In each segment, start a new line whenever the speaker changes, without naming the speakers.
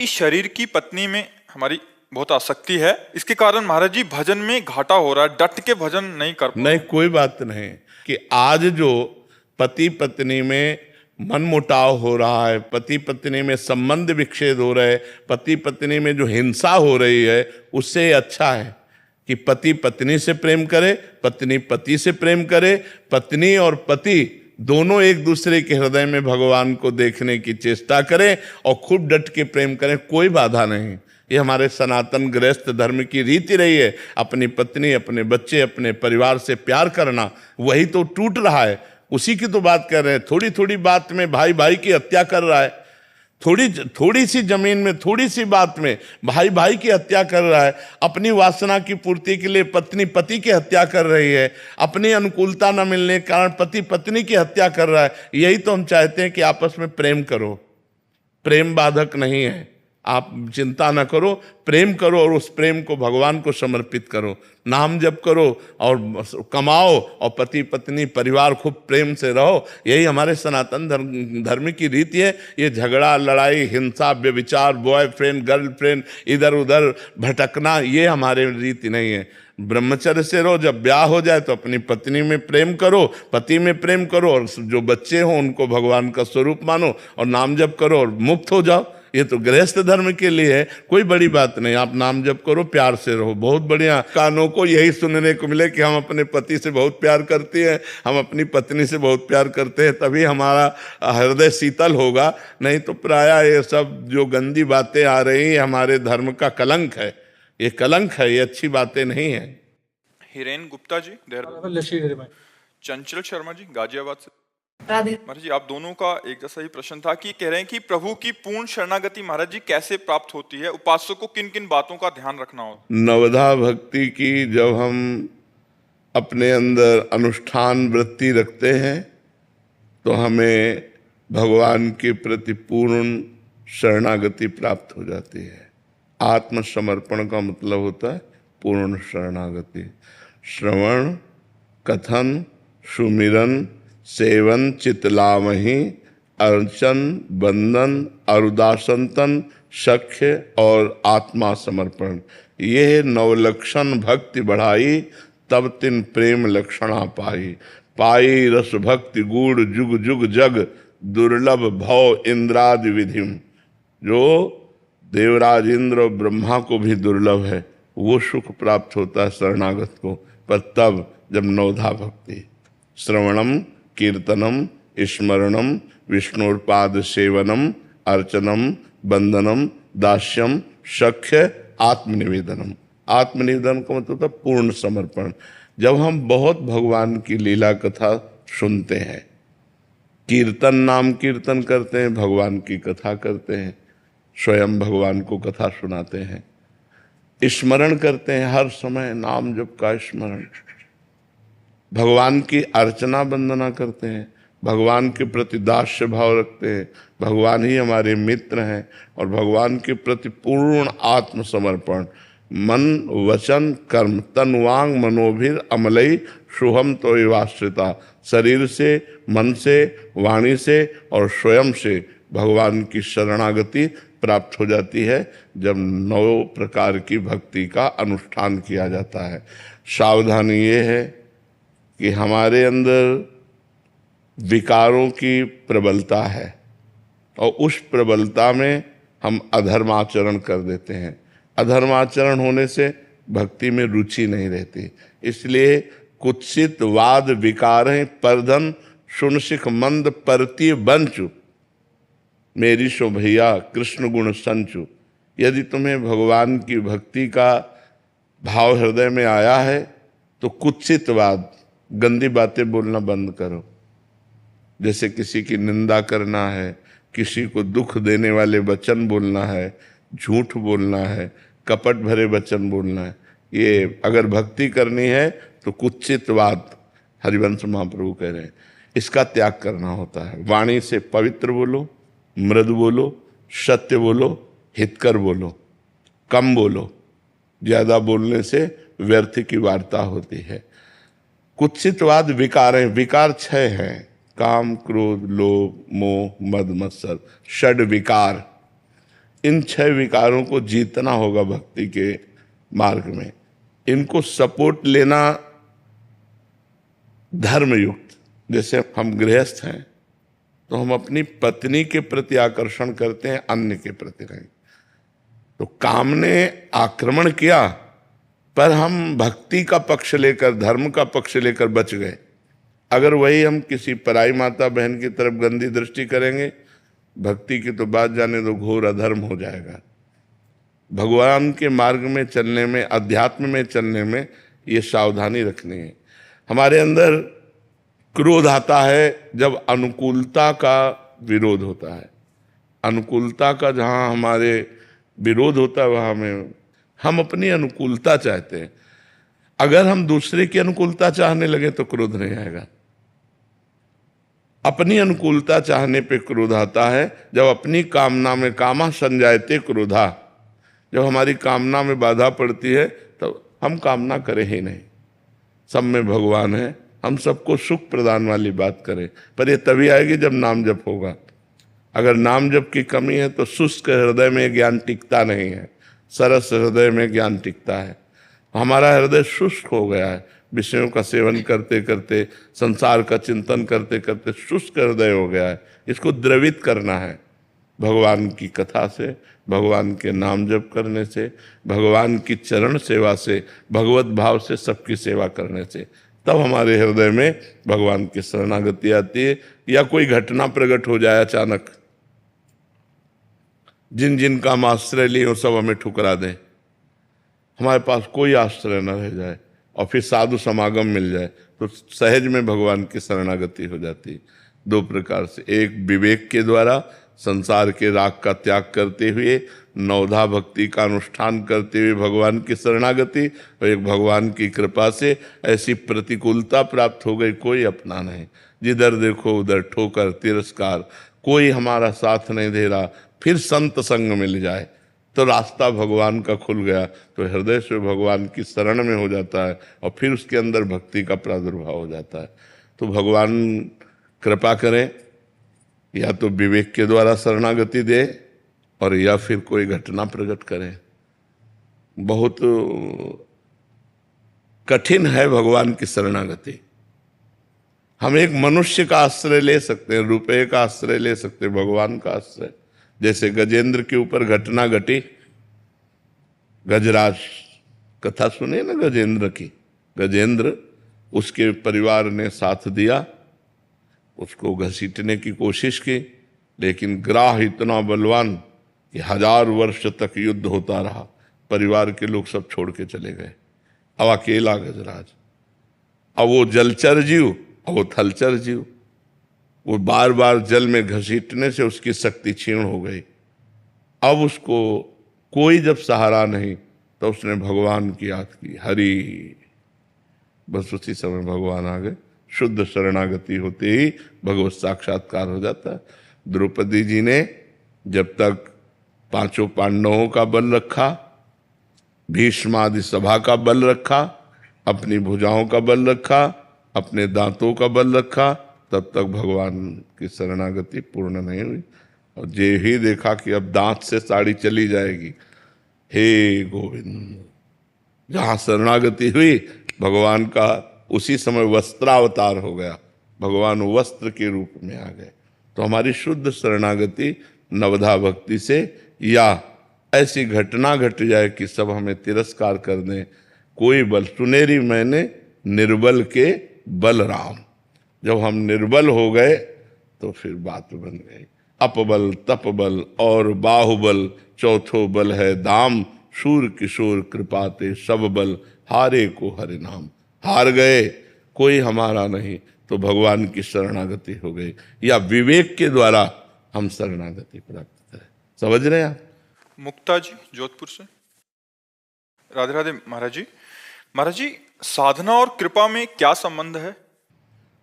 इस शरीर की पत्नी में हमारी बहुत आसक्ति है, इसके कारण महाराज जी भजन में घाटा हो रहा है, डट के भजन नहीं कर पा
नहीं, कोई बात नहीं कि आज जो पति पत्नी में मनमुटाव हो रहा है, पति पत्नी में संबंध विच्छेद हो रहे, पति पत्नी में जो हिंसा हो रही है, उससे अच्छा है कि पति पत्नी से प्रेम करे, पत्नी पति से प्रेम करे, पत्नी और पति दोनों एक दूसरे के हृदय में भगवान को देखने की चेष्टा करें और खूब डट के प्रेम करें। कोई बाधा नहीं। ये हमारे सनातन गृहस्थ धर्म की रीति रही है। अपनी पत्नी, अपने बच्चे, अपने परिवार से प्यार करना, वही तो टूट रहा है। उसी की तो बात कर रहे हैं। थोड़ी थोड़ी बात में भाई भाई की हत्या कर रहा है, थोड़ी सी जमीन में, थोड़ी सी बात में भाई भाई की हत्या कर रहा है। अपनी वासना की पूर्ति के लिए पत्नी पति की हत्या कर रही है, अपनी अनुकूलता न मिलने के कारण पति पत्नी की हत्या कर रहा है। यही तो हम चाहते हैं कि आपस में प्रेम करो। प्रेम बाधक नहीं है, आप चिंता न करो, प्रेम करो और उस प्रेम को भगवान को समर्पित करो। नाम जप करो और कमाओ और पति पत्नी परिवार खूब प्रेम से रहो। यही हमारे सनातन धर्म की रीति है। ये झगड़ा, लड़ाई, हिंसा, व्यभिचार, बॉयफ्रेंड गर्लफ्रेंड, इधर उधर भटकना, ये हमारे रीति नहीं है। ब्रह्मचर्य से रहो। जब ब्याह हो जाए तो अपनी पत्नी में प्रेम करो, पति में प्रेम करो, और जो बच्चे हों उनको भगवान का स्वरूप मानो और नाम जप करो और मुक्त हो जाओ। ये तो गृहस्थ धर्म के लिए है, कोई बड़ी बात नहीं। आप नाम जप करो, प्यार से रहो, बहुत बढ़िया। कानों को यही सुनने को मिले कि हम अपने पति से बहुत प्यार करते हैं, हम अपनी पत्नी से बहुत प्यार करते हैं, तभी हमारा हृदय शीतल होगा। नहीं तो प्रायः ये सब जो गंदी बातें आ रही हैं हमारे धर्म का कलंक है। ये कलंक है, ये अच्छी बातें नहीं है।
हिरेन गुप्ता जी देहरादून, चंचल शर्मा जी गाजियाबाद से। महाराज जी आप दोनों का एक जैसा ही प्रश्न था कि कह रहे हैं कि प्रभु की पूर्ण शरणागति महाराज जी कैसे प्राप्त होती है, उपासक को किन किन बातों का ध्यान रखना होता है?
नवधा भक्ति की जब हम अपने अंदर अनुष्ठान वृत्ति रखते हैं तो हमें भगवान के प्रति पूर्ण शरणागति प्राप्त हो जाती है। आत्मसमर्पण का मतलब होता है पूर्ण शरणागति। श्रवण, कथन, सुमिरन, सेवन, चितलामहि, अर्चन, बंदन, अरुदासंतन, सख्य और आत्मा समर्पण, ये नवलक्षण भक्ति बढ़ाई, तब तिन प्रेम लक्षणा पाई। पाई रस भक्ति गूढ़ जुग जुग जग, दुर्लभ भव इंद्रादि विधिम। जो देवराज इंद्र और ब्रह्मा को भी दुर्लभ है, वो सुख प्राप्त होता है शरणागत को, पर तब जब नवधा भक्ति। श्रवणम, कीर्तनम, स्मरणम, विष्णुपाद सेवनम, अर्चनम, बंदनम, दास्यम, सख्य, आत्मनिवेदनम। आत्मनिवेदन का मतलब पूर्ण समर्पण। जब हम बहुत भगवान की लीला कथा सुनते हैं, कीर्तन, नाम कीर्तन करते हैं, भगवान की कथा करते हैं, स्वयं भगवान को कथा सुनाते हैं, स्मरण करते हैं, हर समय नाम जप का स्मरण, भगवान की अर्चना वंदना करते हैं, भगवान के प्रति दास्य भाव रखते हैं, भगवान ही हमारे मित्र हैं, और भगवान के प्रति पूर्ण आत्मसमर्पण, मन वचन कर्म, तन वांग मनोभिर अमलई शुभम तो एवाश्रिता। शरीर से, मन से, वाणी से और स्वयं से भगवान की शरणागति प्राप्त हो जाती है जब 9 प्रकार की भक्ति का अनुष्ठान किया जाता है। सावधानी ये है कि हमारे अंदर विकारों की प्रबलता है और उस प्रबलता में हम अधर्माचरण कर देते हैं। अधर्माचरण होने से भक्ति में रुचि नहीं रहती। इसलिए कुत्सित वाद विकारें परधन, सुन सिख मंद परती बंचु, मेरी सो भैया कृष्ण गुण संचु। यदि तुम्हें भगवान की भक्ति का भाव हृदय में आया है तो कुत्सितवाद, गंदी बातें बोलना बंद करो। जैसे किसी की निंदा करना है, किसी को दुख देने वाले वचन बोलना है, झूठ बोलना है, कपट भरे वचन बोलना है, ये अगर भक्ति करनी है तो कुत्सितवाद, हरिवंश महाप्रभु कह रहे हैं, इसका त्याग करना होता है। वाणी से पवित्र बोलो, मृदु बोलो, सत्य बोलो, हितकर बोलो, कम बोलो। ज्यादा बोलने से व्यर्थ की वार्ता होती है। कुत्सितवाद विकार है। विकार 6 हैं, काम, क्रोध, लोभ, मोह, मद, मत्सर, षड विकार। इन 6 विकारों को जीतना होगा भक्ति के मार्ग में। इनको सपोर्ट लेना धर्मयुक्त। जैसे हम गृहस्थ हैं तो हम अपनी पत्नी के प्रति आकर्षण करते हैं, अन्य के प्रति नहीं। तो काम ने आक्रमण किया पर हम भक्ति का पक्ष लेकर, धर्म का पक्ष लेकर बच गए। अगर वही हम किसी पराई माता बहन की तरफ गंदी दृष्टि करेंगे, भक्ति की तो बात जाने दो, घोर अधर्म हो जाएगा। भगवान के मार्ग में चलने में, अध्यात्म में चलने में ये सावधानी रखनी है। हमारे अंदर क्रोध आता है जब अनुकूलता का विरोध होता है। अनुकूलता का जहाँ हमारे विरोध होता है वहाँ में हम अपनी अनुकूलता चाहते हैं। अगर हम दूसरे की अनुकूलता चाहने लगे तो क्रोध नहीं आएगा। अपनी अनुकूलता चाहने पे क्रोध आता है। जब अपनी कामना में कामा संजायते क्रोधा, जब हमारी कामना में बाधा पड़ती है तो हम कामना करें ही नहीं। सब में भगवान है, हम सबको सुख प्रदान वाली बात करें, पर ये तभी आएगी जब नाम जप होगा। अगर नाम जप की कमी है तो शुष्क हृदय में ज्ञान टिकता नहीं है, सरस हृदय में ज्ञान टिकता है। हमारा हृदय शुष्क हो गया है, विषयों का सेवन करते करते, संसार का चिंतन करते करते शुष्क हृदय हो गया है। इसको द्रवित करना है भगवान की कथा से, भगवान के नाम जप करने से, भगवान की चरण सेवा से, भगवत भाव से सबकी सेवा करने से। तब हमारे हृदय में भगवान की शरणागति आती है। या कोई घटना प्रकट हो जाए अचानक, जिन जिन का हम आश्रय लिए वो सब हमें ठुकरा दें, हमारे पास कोई आश्रय न रह जाए और फिर साधु समागम मिल जाए तो सहज में भगवान की शरणागति हो जाती है। 2 प्रकार से, एक विवेक के द्वारा संसार के राग का त्याग करते हुए, नवधा भक्ति का अनुष्ठान करते हुए भगवान की शरणागति, और एक भगवान की कृपा से ऐसी प्रतिकूलता प्राप्त हो गई, कोई अपना नहीं, जिधर देखो उधर ठोकर तिरस्कार, कोई हमारा साथ नहीं दे रहा। फिर संत संग मिल जाए तो रास्ता भगवान का खुल गया, तो हृदय से भगवान की शरण में हो जाता है और फिर उसके अंदर भक्ति का प्रादुर्भाव हो जाता है। तो भगवान कृपा करें, या तो विवेक के द्वारा शरणागति दे और या फिर कोई घटना प्रकट करें। बहुत कठिन है भगवान की शरणागति। हम एक मनुष्य का आश्रय ले सकते हैं, रुपये का आश्रय ले सकते हैं, भगवान का आश्रय। जैसे गजेंद्र के ऊपर घटना घटी, गजराज कथा सुने ना गजेंद्र की। गजेंद्र, उसके परिवार ने साथ दिया, उसको घसीटने की कोशिश की, लेकिन ग्राह इतना बलवान कि 1000 वर्ष तक युद्ध होता रहा। परिवार के लोग सब छोड़ के चले गए, अब अकेला गजराज। अब वो जलचर जीव और वो थलचर जीव, वो बार बार जल में घसीटने से उसकी शक्ति क्षीण हो गई। अब उसको कोई जब सहारा नहीं तो उसने भगवान की याद की, हरि। बस उसी समय भगवान आ गए। शुद्ध शरणागति होते ही भगवत साक्षात्कार हो जाता है। द्रौपदी जी ने जब तक 5 पांडवों का बल रखा, भीष्म आदि सभा का बल रखा, अपनी भुजाओं का बल रखा, अपने दांतों का बल रखा, तब तक भगवान की शरणागति पूर्ण नहीं हुई। और जे ही देखा कि अब दांत से साड़ी चली जाएगी, हे गोविंद, जहाँ शरणागति हुई भगवान का, उसी समय वस्त्रावतार हो गया, भगवान वस्त्र के रूप में आ गए। तो हमारी शुद्ध शरणागति नवधा भक्ति से, या ऐसी घटना घट जाए कि सब हमें तिरस्कार कर दें, कोई बल, सुनेरी मैंने निर्बल के बलराम। जब हम निर्बल हो गए तो फिर बात बन गई। अपबल तपबल और बाहुबल, चौथो बल है दाम, शूर किशोर कृपाते सब बल, हारे को हरि नाम। हार गए, कोई हमारा नहीं, तो भगवान की शरणागति हो गई। या विवेक के द्वारा हम शरणागति प्राप्त करें। समझ रहे हैं आप?
मुक्ता जी जोधपुर से। राधे राधे महाराज जी। महाराज जी, साधना और कृपा में क्या संबंध है?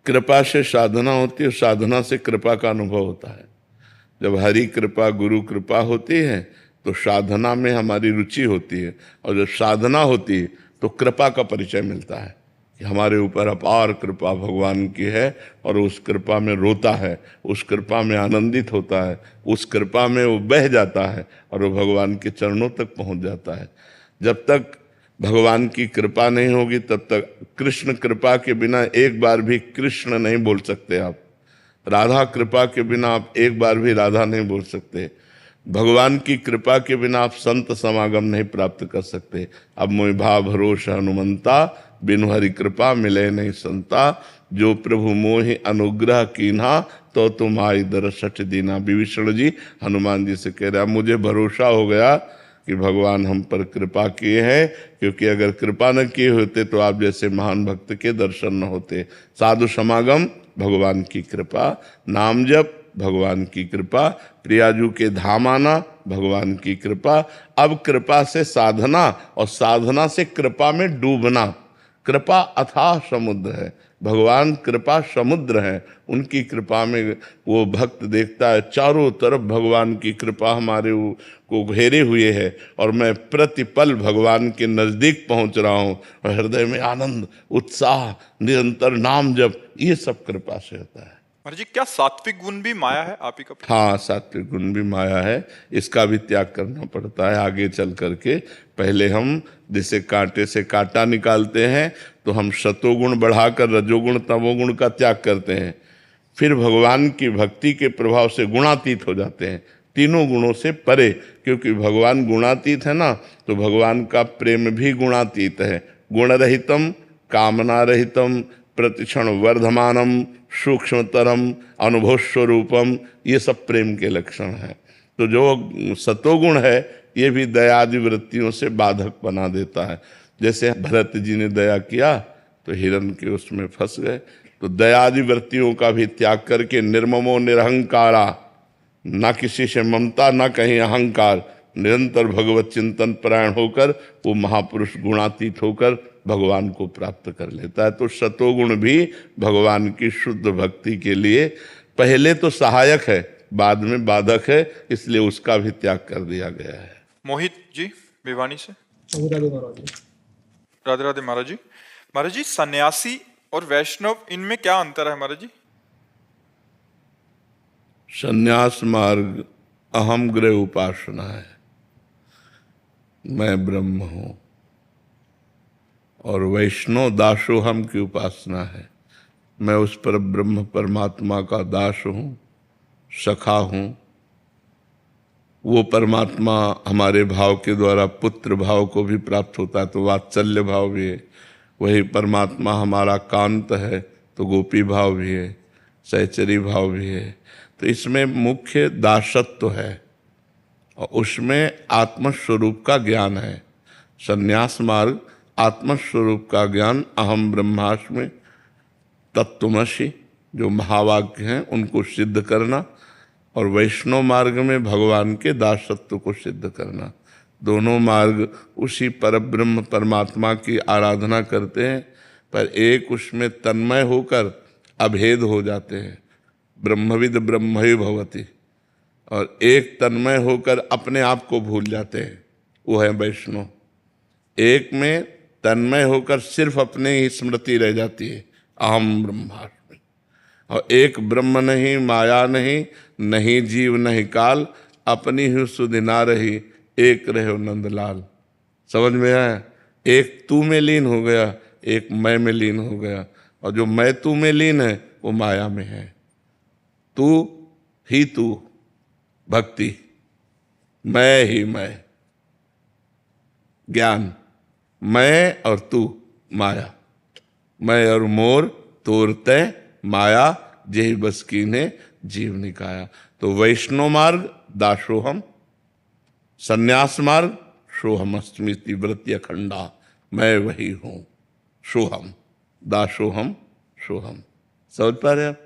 कृपा से साधना होती है, साधना से कृपा का अनुभव होता है। जब हरि कृपा, गुरु कृपा होती है तो साधना में हमारी रुचि होती है, और जब साधना होती है तो कृपा का परिचय मिलता है। कि हमारे ऊपर अपार कृपा भगवान की है और उस कृपा में रोता है, उस कृपा में आनंदित होता है, उस कृपा में वो बह जाता है और वो भगवान के चरणों तक पहुंच जाता है। जब तक भगवान की कृपा नहीं होगी तब तक कृष्ण कृपा के बिना एक बार भी कृष्ण नहीं बोल सकते आप। राधा कृपा के बिना आप एक बार भी राधा नहीं बोल सकते। भगवान की कृपा के बिना आप संत समागम नहीं प्राप्त कर सकते। अब मोहि भाव भरोसा हनुमंता, बिनु हरि कृपा मिले नहीं संता, जो प्रभु मोहि अनुग्रह कीन्हा, तो तुम आई दरसठ दीना। विभीषण जी हनुमान जी से कह रहा, मुझे भरोसा हो गया कि भगवान हम पर कृपा किए हैं, क्योंकि अगर कृपा न किए होते तो आप जैसे महान भक्त के दर्शन न होते। साधु समागम भगवान की कृपा, नाम जप भगवान की कृपा, प्रियाजू के धाम आना भगवान की कृपा। अब कृपा से साधना और साधना से कृपा में डूबना। कृपा अथाह समुद्र है, भगवान कृपा समुद्र है। उनकी कृपा में वो भक्त देखता है चारों तरफ भगवान की कृपा हमारे को घेरे हुए है और मैं प्रतिपल भगवान के नजदीक पहुंच रहा हूं और हृदय में आनंद, उत्साह, निरंतर नाम जप, ये सब कृपा से होता है।
महाराज जी, क्या सात्विक गुण भी माया है आप ही का?
हाँ, सात्विक गुण भी माया है, इसका भी त्याग करना पड़ता है आगे चल करके। पहले हम जैसे कांटे से कांटा निकालते हैं तो हम सतोगुण बढ़ाकर रजोगुण तमोगुण का त्याग करते हैं, फिर भगवान की भक्ति के प्रभाव से गुणातीत हो जाते हैं, तीनों गुणों से परे। क्योंकि भगवान गुणातीत है ना, तो भगवान का प्रेम भी गुणातीत है। गुण रहितम कामना रहितम प्रतिक्षण वर्धमानम सूक्ष्मतरम अनुभव स्वरूपम, ये सब प्रेम के लक्षण हैं। तो जो सतोगुण है ये भी दयादि वृत्तियों से बाधक बना देता है। जैसे भरत जी ने दया किया तो हिरण के उसमें फंस गए। तो दयादि वृत्तियों का भी त्याग करके निर्ममो निरहंकारा, ना किसी से ममता ना कहीं अहंकार, निरंतर भगवत चिंतन परायण होकर वो महापुरुष गुणातीत होकर भगवान को प्राप्त कर लेता है। तो सतोगुण भी भगवान की शुद्ध भक्ति के लिए पहले तो सहायक है, बाद में बाधक है, इसलिए उसका भी त्याग कर दिया गया है।
मोहित जी भिवानी से। राधे राधे महाराज जी। महाराज जी, सन्यासी और वैष्णव इनमें क्या अंतर है महाराज जी?
संन्यास मार्ग अहम गृह उपासना है, मैं ब्रह्म हूं, और वैष्णव दासोहम की उपासना है, मैं उस पर ब्रह्म परमात्मा का दास हूं, सखा हूं। वो परमात्मा हमारे भाव के द्वारा पुत्र भाव को भी प्राप्त होता है, तो वात्सल्य भाव भी है। वही परमात्मा हमारा कांत है तो गोपी भाव भी है, सहचरी भाव भी है। तो इसमें मुख्य दासत्व है और उसमें आत्मस्वरूप का ज्ञान है। संन्यास मार्ग आत्मस्वरूप का ज्ञान, अहम ब्रह्मास्मि तत्त्वमसि, जो महावाक्य हैं उनको सिद्ध करना, और वैष्णव मार्ग में भगवान के दासत्व को सिद्ध करना। दोनों मार्ग उसी परब्रह्म परमात्मा की आराधना करते हैं, पर एक उसमें तन्मय होकर अभेद हो जाते हैं, ब्रह्मविद ब्रह्मैव भवति, और एक तन्मय होकर अपने आप को भूल जाते हैं, वो है वैष्णव। एक में तन्मय होकर सिर्फ अपने ही स्मृति रह जाती है, अहम ब्रह्मास्मि, और एक ब्रह्म नहीं, माया नहीं, नहीं जीव नहीं काल, अपनी ही सुधि ना रही, एक रहे नंदलाल। समझ में आया? एक तू में लीन हो गया, एक मैं में लीन हो गया, और जो मैं तू में लीन है वो माया में है। तू ही तू भक्ति, मैं ही मैं ज्ञान, मैं और तू माया, मैं और मोर तोरते माया, जेहि बस कीन्हे जीव निकाया। तो वैष्णव मार्ग दासोहम, संन्यास मार्ग सोहम अस्मिति व्रत्य अखंडा, मैं वही हूं, सोहम, दासोहम सोहम। समझ पा रहे आप?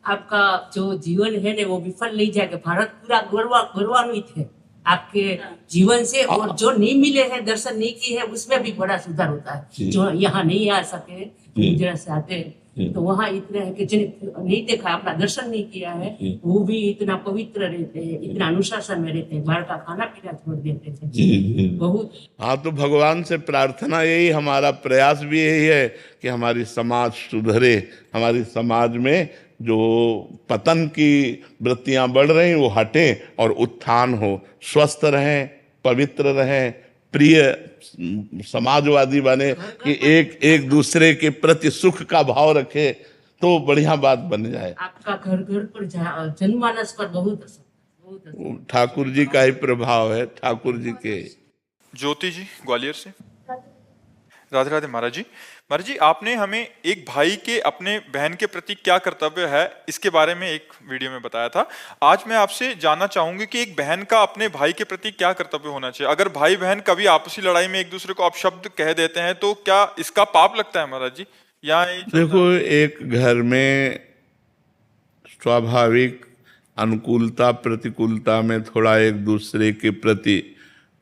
आपका जो जीवन है ना वो विफल नहीं जाएगा। भारत पूरा गौरवान्वित है आपके जीवन से, और जो नहीं मिले हैं, दर्शन नहीं किए हैं, उसमें भी बड़ा सुधार होता है। जो यहाँ नहीं आ सके, गुजरात से आते हैं, तो वहाँ इतना है कि जिन्हें नहीं देखा, अपना दर्शन नहीं किया है, वो भी इतना पवित्र रहते हैं, इतना अनुशासन में रहते हैं, बाहर का खाना पीना छोड़ देते थे। बहुत।
हाँ, तो भगवान से प्रार्थना यही, हमारा प्रयास भी यही है कि हमारी समाज सुधरे, हमारी समाज में जो पतन की वृत्तियां बढ़ रही वो हटे और उत्थान हो, स्वस्थ रहें, पवित्र रहें, प्रिय समाजवादी बने कि एक दूसरे के प्रति सुख का भाव रखे, तो बढ़िया बात बन जाए।
आपका घर घर पर जनमानस पर बहुत असर,
ठाकुर जी का ही प्रभाव है, ठाकुर जी के।
ज्योति जी ग्वालियर से। राधे राधे महाराज जी। महाराज जी, आपने हमें एक भाई के अपने बहन के प्रति क्या कर्तव्य है इसके बारे में एक वीडियो में बताया था। आज मैं आपसे जानना चाहूंगी कि एक बहन का अपने भाई के प्रति क्या कर्तव्य होना चाहिए। अगर भाई बहन कभी आपसी लड़ाई में एक दूसरे को अपशब्द कह देते हैं तो क्या इसका पाप लगता है महाराज जी? या
देखो, एक घर में स्वाभाविक अनुकूलता प्रतिकूलता में थोड़ा एक दूसरे के प्रति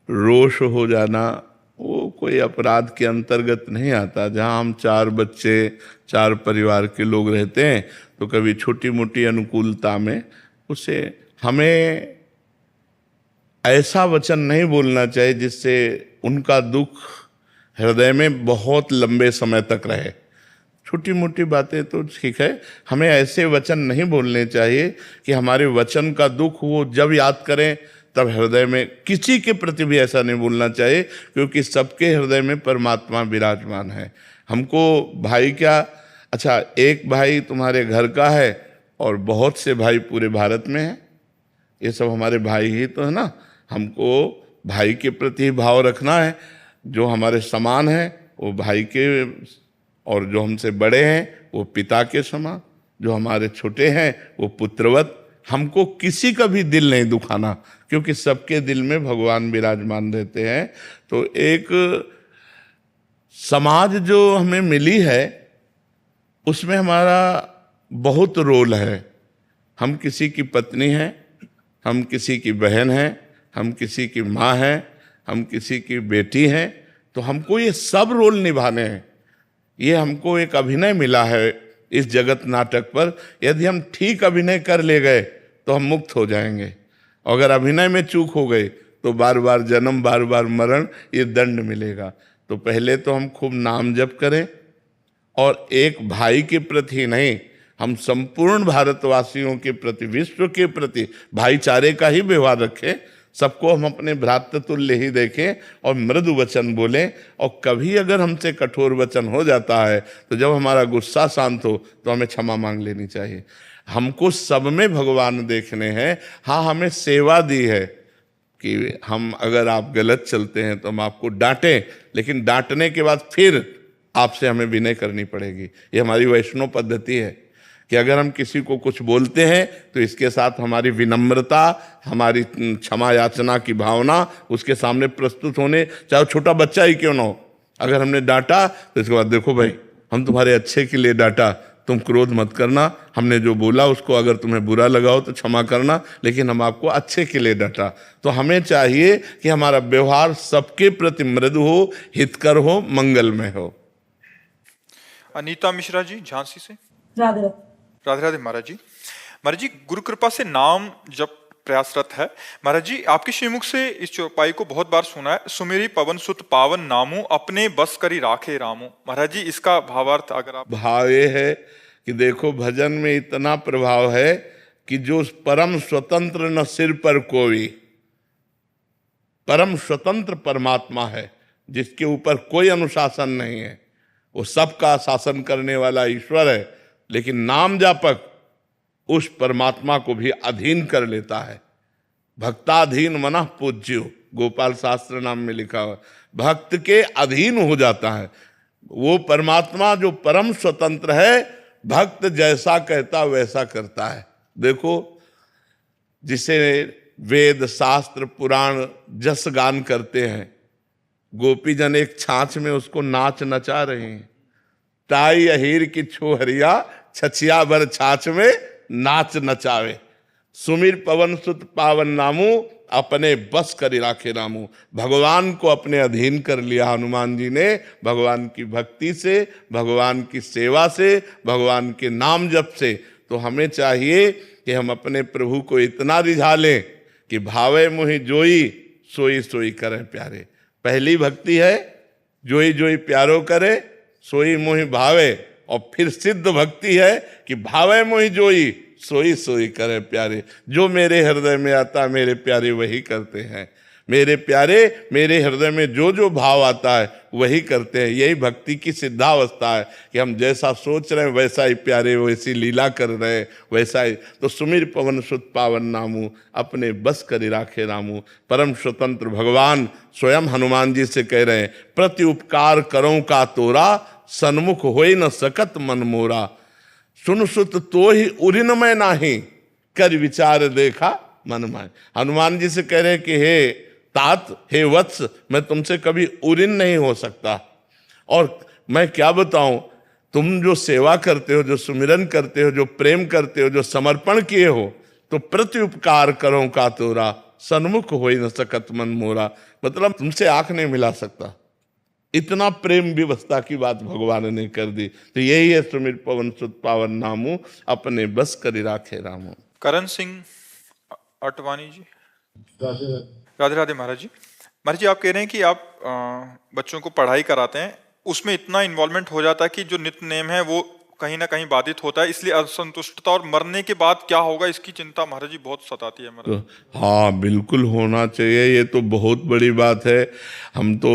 रोष हो जाना, वो कोई अपराध के अंतर्गत नहीं आता। जहाँ हम 4 बच्चे 4 परिवार के लोग रहते हैं तो कभी छोटी मोटी अनुकूलता में उसे हमें ऐसा वचन नहीं बोलना चाहिए जिससे उनका दुख हृदय में बहुत लंबे समय तक रहे। छोटी मोटी बातें तो ठीक है, हमें ऐसे वचन नहीं बोलने चाहिए कि हमारे वचन का दुख वो जब याद करें तब हृदय में, किसी के प्रति भी ऐसा नहीं बोलना चाहिए, क्योंकि सबके हृदय में परमात्मा विराजमान है। हमको भाई क्या, अच्छा एक भाई तुम्हारे घर का है और बहुत से भाई पूरे भारत में हैं, ये सब हमारे भाई ही तो है ना। हमको भाई के प्रति भाव रखना है, जो हमारे समान है वो भाई के, और जो हमसे बड़े हैं वो पिता के समान, जो हमारे छोटे हैं वो पुत्रवत। हमको किसी का भी दिल नहीं दुखाना, क्योंकि सबके दिल में भगवान विराजमान रहते हैं। तो एक समाज जो हमें मिली है उसमें हमारा बहुत रोल है। हम किसी की पत्नी हैं, हम किसी की बहन हैं, हम किसी की माँ हैं, हम किसी की बेटी हैं, तो हमको ये सब रोल निभाने हैं। ये हमको एक अभिनय मिला है इस जगत नाटक पर। यदि हम ठीक अभिनय कर ले गए तो हम मुक्त हो जाएंगे, अगर अभिनय में चूक हो गए तो बार बार जन्म, बार बार मरण, ये दंड मिलेगा। तो पहले तो हम खूब नाम जप करें, और एक भाई के प्रति नहीं, हम संपूर्ण भारतवासियों के प्रति, विश्व के प्रति भाईचारे का ही व्यवहार रखें। सबको हम अपने भ्रातृ तुल्य ही देखें और मृदु वचन बोलें। और कभी अगर हमसे कठोर वचन हो जाता है तो जब हमारा गुस्सा शांत हो तो हमें क्षमा मांग लेनी चाहिए। हमको सब में भगवान देखने हैं। हाँ, हमें सेवा दी है कि हम, अगर आप गलत चलते हैं तो हम आपको डांटें, लेकिन डांटने के बाद फिर आपसे हमें विनय करनी पड़ेगी। ये हमारी वैष्णव पद्धति है कि अगर हम किसी को कुछ बोलते हैं तो इसके साथ हमारी विनम्रता, हमारी क्षमा याचना की भावना उसके सामने प्रस्तुत होने, चाहे छोटा बच्चा ही क्यों ना हो। अगर हमने डांटा तो इसके बाद देखो भाई, हम तुम्हारे अच्छे के लिए डांटा, तुम क्रोध मत करना, हमने जो बोला उसको अगर तुम्हें बुरा लगा हो तो क्षमा करना, लेकिन हम आपको अच्छे के लिए डांटा। तो हमें चाहिए कि हमारा व्यवहार सबके प्रति मृदु हो, हितकर हो, मंगलमय हो।
अनीता मिश्रा जी झांसी से।
राधे
राधे राधे महाराज जी। महाराज जी, गुरु कृपा से नाम जब प्रयासरत है महाराज जी, आपके श्रीमुख से इस चौपाई को बहुत बार सुना है, सुमेरी पवन सुत पावन नामो, अपने बस करी राखे रामो। महाराज जी, इसका भावार्थ अगर आप।
भाव ये है कि देखो, भजन में इतना प्रभाव है कि जो परम स्वतंत्र न सिर पर कोई, परम स्वतंत्र परमात्मा है जिसके ऊपर कोई अनुशासन नहीं है, वो सबका शासन करने वाला ईश्वर है, लेकिन नाम जापक उस परमात्मा को भी अधीन कर लेता है। भक्ताधीन मनः पूज्यो, गोपाल शास्त्र नाम में लिखा हुआ, भक्त के अधीन हो जाता है वो परमात्मा जो परम स्वतंत्र है। भक्त जैसा कहता वैसा करता है। देखो, जिसे वेद शास्त्र पुराण जस गान करते हैं, गोपीजन एक छाछ में उसको नाच नचा रहे हैं। ताई अहीर की छोहरिया, छछिया भर छाछ में नाच नचावे। सुमिर पवन सुत पावन नामू, अपने बस करी राखे रामू। भगवान को अपने अधीन कर लिया हनुमान जी ने, भगवान की भक्ति से, भगवान की सेवा से, भगवान के नाम जप से। तो हमें चाहिए कि हम अपने प्रभु को इतना रिझा लें कि भावे मोहि जोई सोई सोई करे प्यारे। पहली भक्ति है जोई जोई प्यारो करे सोई मोहि भावे, और फिर सिद्ध भक्ति है कि भावे मोहि जोई सोई सोई करे प्यारे। जो मेरे हृदय में आता मेरे प्यारे वही करते हैं। मेरे प्यारे मेरे हृदय में जो जो भाव आता है वही करते हैं। यही भक्ति की सिद्धावस्था है कि हम जैसा सोच रहे हैं वैसा ही प्यारे, वैसी लीला कर रहे हैं वैसा ही। तो सुमिर पवन सुत पावन नामू, अपने बस करी राखे रामू। परम स्वतंत्र भगवान स्वयं हनुमान जी से कह रहे हैं, प्रति उपकार करो का तोरा, सन्मुख होई न सकत मन मोरा। सुन सुत तो ही उरिन में नाही, कर विचार देखा मन माय। हनुमान जी से कह रहे हैं कि हे तात, हे वत्स, मैं तुमसे कभी उरिन नहीं हो सकता। और मैं क्या बताऊं, तुम जो सेवा करते हो, जो सुमिरन करते हो, जो प्रेम करते हो, जो समर्पण किए हो, तो प्रति उपकार करो का तोरा, सन्मुख होई न सकत मन मोरा। मतलब तुमसे आंख नहीं मिला सकता, इतना प्रेम व्यवस्था की बात भगवान ने कर दी। तो यही है सुमिर पवन सुत पावन नामू, अपने बस करी राखे रामू।
करण सिंह अटवानी जी, राधे राधे महाराज जी। महाराज जी, आप कह रहे हैं कि आप बच्चों को पढ़ाई कराते हैं, उसमें इतना इन्वॉल्वमेंट हो जाता है कि जो नित्य नेम है वो कहीं ना कहीं बाधित होता है, इसलिए असंतुष्टता और मरने के बाद क्या होगा इसकी चिंता महाराज जी बहुत सताती है महाराज।
तो हाँ, बिल्कुल होना चाहिए, ये तो बहुत बड़ी बात है। हम तो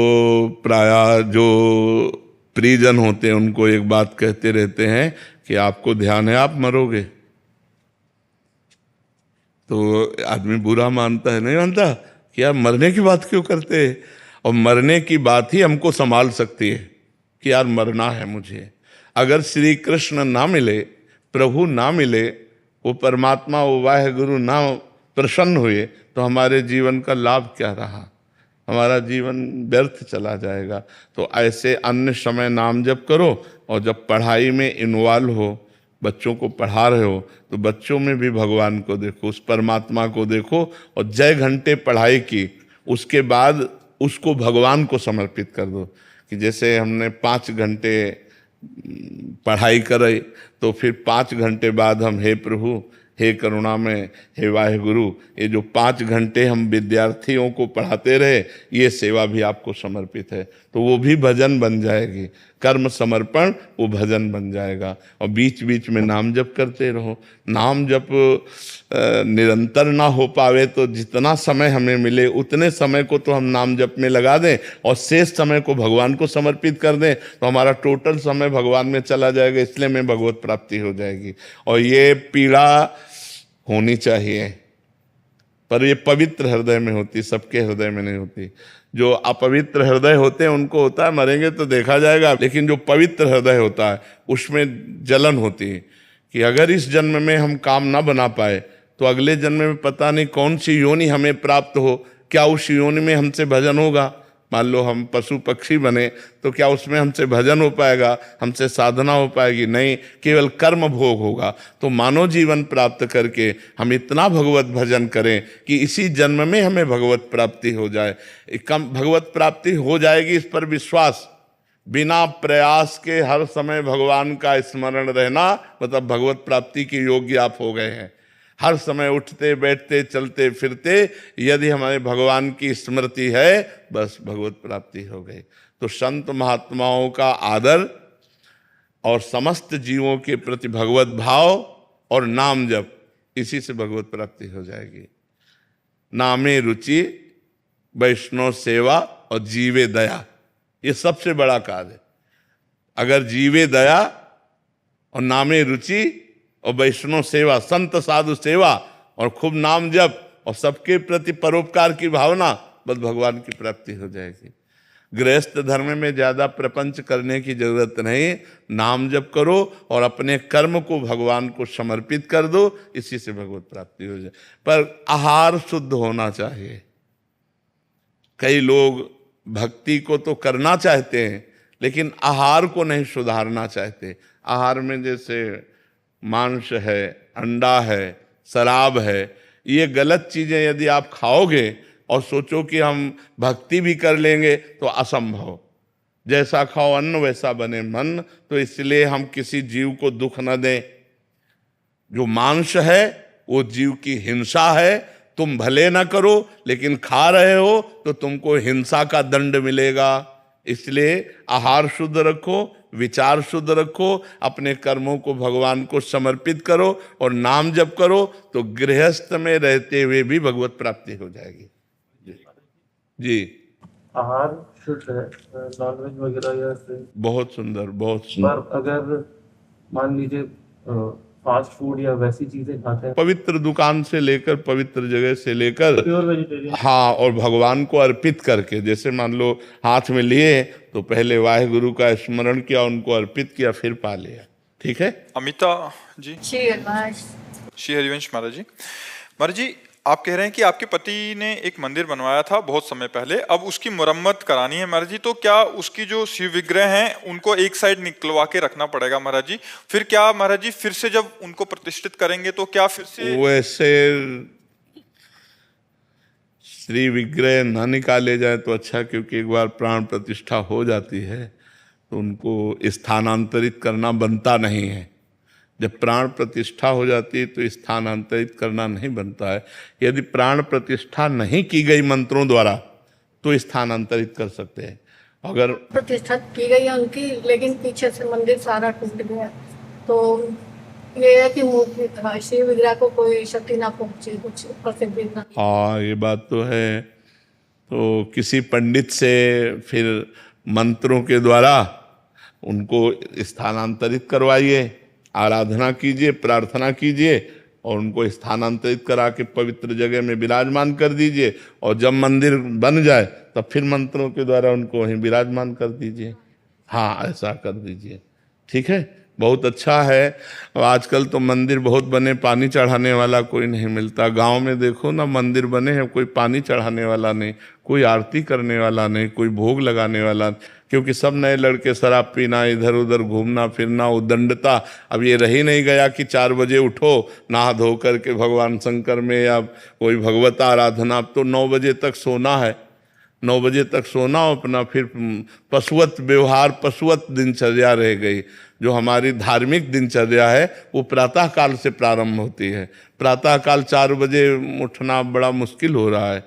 प्रायः जो परिजन होते हैं उनको एक बात कहते रहते हैं कि आपको ध्यान है आप मरोगे। तो आदमी बुरा मानता है, नहीं मानता कि यार मरने की बात क्यों करते हैं। और मरने की बात ही हमको संभाल सकती है कि यार मरना है मुझे। अगर श्री कृष्ण ना मिले, प्रभु ना मिले, वो परमात्मा, वो वाहेगुरु ना प्रसन्न हुए, तो हमारे जीवन का लाभ क्या रहा, हमारा जीवन व्यर्थ चला जाएगा। तो ऐसे अन्य समय नाम जप करो, और जब पढ़ाई में इन्वॉल्व हो, बच्चों को पढ़ा रहे हो, तो बच्चों में भी भगवान को देखो, उस परमात्मा को देखो। और जय घंटे पढ़ाई की, उसके बाद उसको भगवान को समर्पित कर दो। कि जैसे हमने 5 घंटे पढ़ाई करे, तो फिर 5 घंटे बाद हम हे प्रभु, हे करुणामय, हे वाहेगुरु, ये जो 5 घंटे हम विद्यार्थियों को पढ़ाते रहे, ये सेवा भी आपको समर्पित है। तो वो भी भजन बन जाएगी, कर्म समर्पण वो भजन बन जाएगा। और बीच बीच में नाम जप करते रहो। नाम जप निरंतर ना हो पावे तो जितना समय हमें मिले उतने समय को तो हम नाम जप में लगा दें, और शेष समय को भगवान को समर्पित कर दें, तो हमारा टोटल समय भगवान में चला जाएगा, इसलिए में भगवत प्राप्ति हो जाएगी। और ये पीड़ा होनी चाहिए, पर ये पवित्र हृदय में होती, सबके हृदय में नहीं होती। जो अपवित्र हृदय होते हैं उनको होता है, मरेंगे तो देखा जाएगा, लेकिन जो पवित्र हृदय होता है उसमें जलन होती है कि अगर इस जन्म में हम काम ना बना पाए तो अगले जन्म में पता नहीं कौन सी योनि हमें प्राप्त हो, क्या उस योनि में हमसे भजन होगा। मान लो हम पशु पक्षी बने, तो क्या उसमें हमसे भजन हो पाएगा, हमसे साधना हो पाएगी? नहीं, केवल कर्म भोग होगा। तो मानव जीवन प्राप्त करके हम इतना भगवत भजन करें कि इसी जन्म में हमें भगवत प्राप्ति हो जाए। कम भगवत प्राप्ति हो जाएगी इस पर विश्वास। बिना प्रयास के हर समय भगवान का स्मरण रहना मतलब भगवत प्राप्ति के योग्य आप हो गए हैं। हर समय उठते बैठते चलते फिरते यदि हमारे भगवान की स्मृति है, बस भगवत प्राप्ति हो गई। तो संत महात्माओं का आदर और समस्त जीवों के प्रति भगवत भाव और नाम जप, इसी से भगवत प्राप्ति हो जाएगी। नामे रुचि, वैष्णव सेवा और जीवे दया, ये सबसे बड़ा कार्य है। अगर जीवे दया और नामे रुचि और वैष्णव सेवा, संत साधु सेवा और खूब नाम जप और सबके प्रति परोपकार की भावना, बस भगवान की प्राप्ति हो जाएगी। गृहस्थ धर्म में ज्यादा प्रपंच करने की जरूरत नहीं, नाम जप करो और अपने कर्म को भगवान को समर्पित कर दो, इसी से भगवत प्राप्ति हो जाए। पर आहार शुद्ध होना चाहिए। कई लोग भक्ति को तो करना चाहते हैं लेकिन आहार को नहीं सुधारना चाहते। आहार में जैसे मांस है, अंडा है, शराब है, ये गलत चीजें यदि आप खाओगे और सोचो कि हम भक्ति भी कर लेंगे तो असंभव। जैसा खाओ अन्न वैसा बने मन, तो इसलिए हम किसी जीव को दुख न दें। जो मांस है वो जीव की हिंसा है। तुम भले ना करो लेकिन खा रहे हो तो तुमको हिंसा का दंड मिलेगा। इसलिए आहार शुद्ध रखो, विचार शुद्ध रखो, अपने कर्मों को भगवान को समर्पित करो और नाम जप करो, तो गृहस्थ में रहते हुए भी भगवत प्राप्ति हो जाएगी। जी
आहार शुद्ध है, नॉनवेज वगैरह या
बहुत सुंदर, बहुत सुंदर।
पर अगर मान लीजिए फास्ट फूड या वैसी चीजें खाते हैं,
पवित्र दुकान से लेकर, पवित्र जगह से लेकर,
प्योर वेजिटेरियन,
हाँ, और भगवान को अर्पित करके, जैसे मान लो हाथ में लिए तो पहले वाहेगुरु का स्मरण किया, उनको अर्पित किया, फिर पा लिया। ठीक है।
अमिता जी। श्री हरिवंश महाराज जी। महाराज जी, आप कह रहे हैं कि आपके पति ने एक मंदिर बनवाया था बहुत समय पहले, अब उसकी मुरम्मत करानी है महाराज जी, तो क्या उसकी जो शिव विग्रह हैं उनको एक साइड निकलवा के रखना पड़ेगा महाराज जी? फिर क्या महाराज जी, फिर से जब उनको प्रतिष्ठित करेंगे तो क्या फिर से
वैसे श्री विग्रह ना निकाले जाए तो अच्छा, क्योंकि एक बार प्राण प्रतिष्ठा हो जाती है तो उनको स्थानांतरित करना बनता नहीं है। जब प्राण प्रतिष्ठा हो जाती है तो स्थानांतरित करना नहीं बनता है। यदि प्राण प्रतिष्ठा नहीं की गई मंत्रों द्वारा तो स्थानांतरित कर सकते हैं। अगर
प्रतिष्ठा की गई है उनकी, लेकिन पीछे से मंदिर सारा टूट गया, तो ये है कि वो शिव विग्रह को कोई क्षति ना पहुंचे, कुछ प्रसिद्ध ना।
हाँ, ये बात तो है। तो किसी पंडित से फिर मंत्रों के द्वारा उनको स्थानांतरित करवाइए, आराधना कीजिए, प्रार्थना कीजिए और उनको स्थानांतरित करा के पवित्र जगह में विराजमान कर दीजिए, और जब मंदिर बन जाए तब फिर मंत्रों के द्वारा उनको वहीं विराजमान कर दीजिए। हाँ, ऐसा कर दीजिए। ठीक है, बहुत अच्छा है। आजकल तो मंदिर बहुत बने, पानी चढ़ाने वाला कोई नहीं मिलता। गांव में देखो ना, मंदिर बने हैं, कोई पानी चढ़ाने वाला नहीं, कोई आरती करने वाला नहीं, कोई भोग लगाने वाला, क्योंकि सब नए लड़के शराब पीना, इधर उधर घूमना फिरना, उदंडता। अब ये रही नहीं गया कि 4 बजे उठो, नहा धो करके भगवान शंकर में या कोई भगवत आराधना। अब तो 9 बजे तक सोना है, 9 बजे तक सोना, अपना फिर पशुवत व्यवहार, पशुवत दिनचर्या रह गई। जो हमारी धार्मिक दिनचर्या है वो प्रातः काल से प्रारंभ होती है। प्रातः काल 4 बजे उठना बड़ा मुश्किल हो रहा है।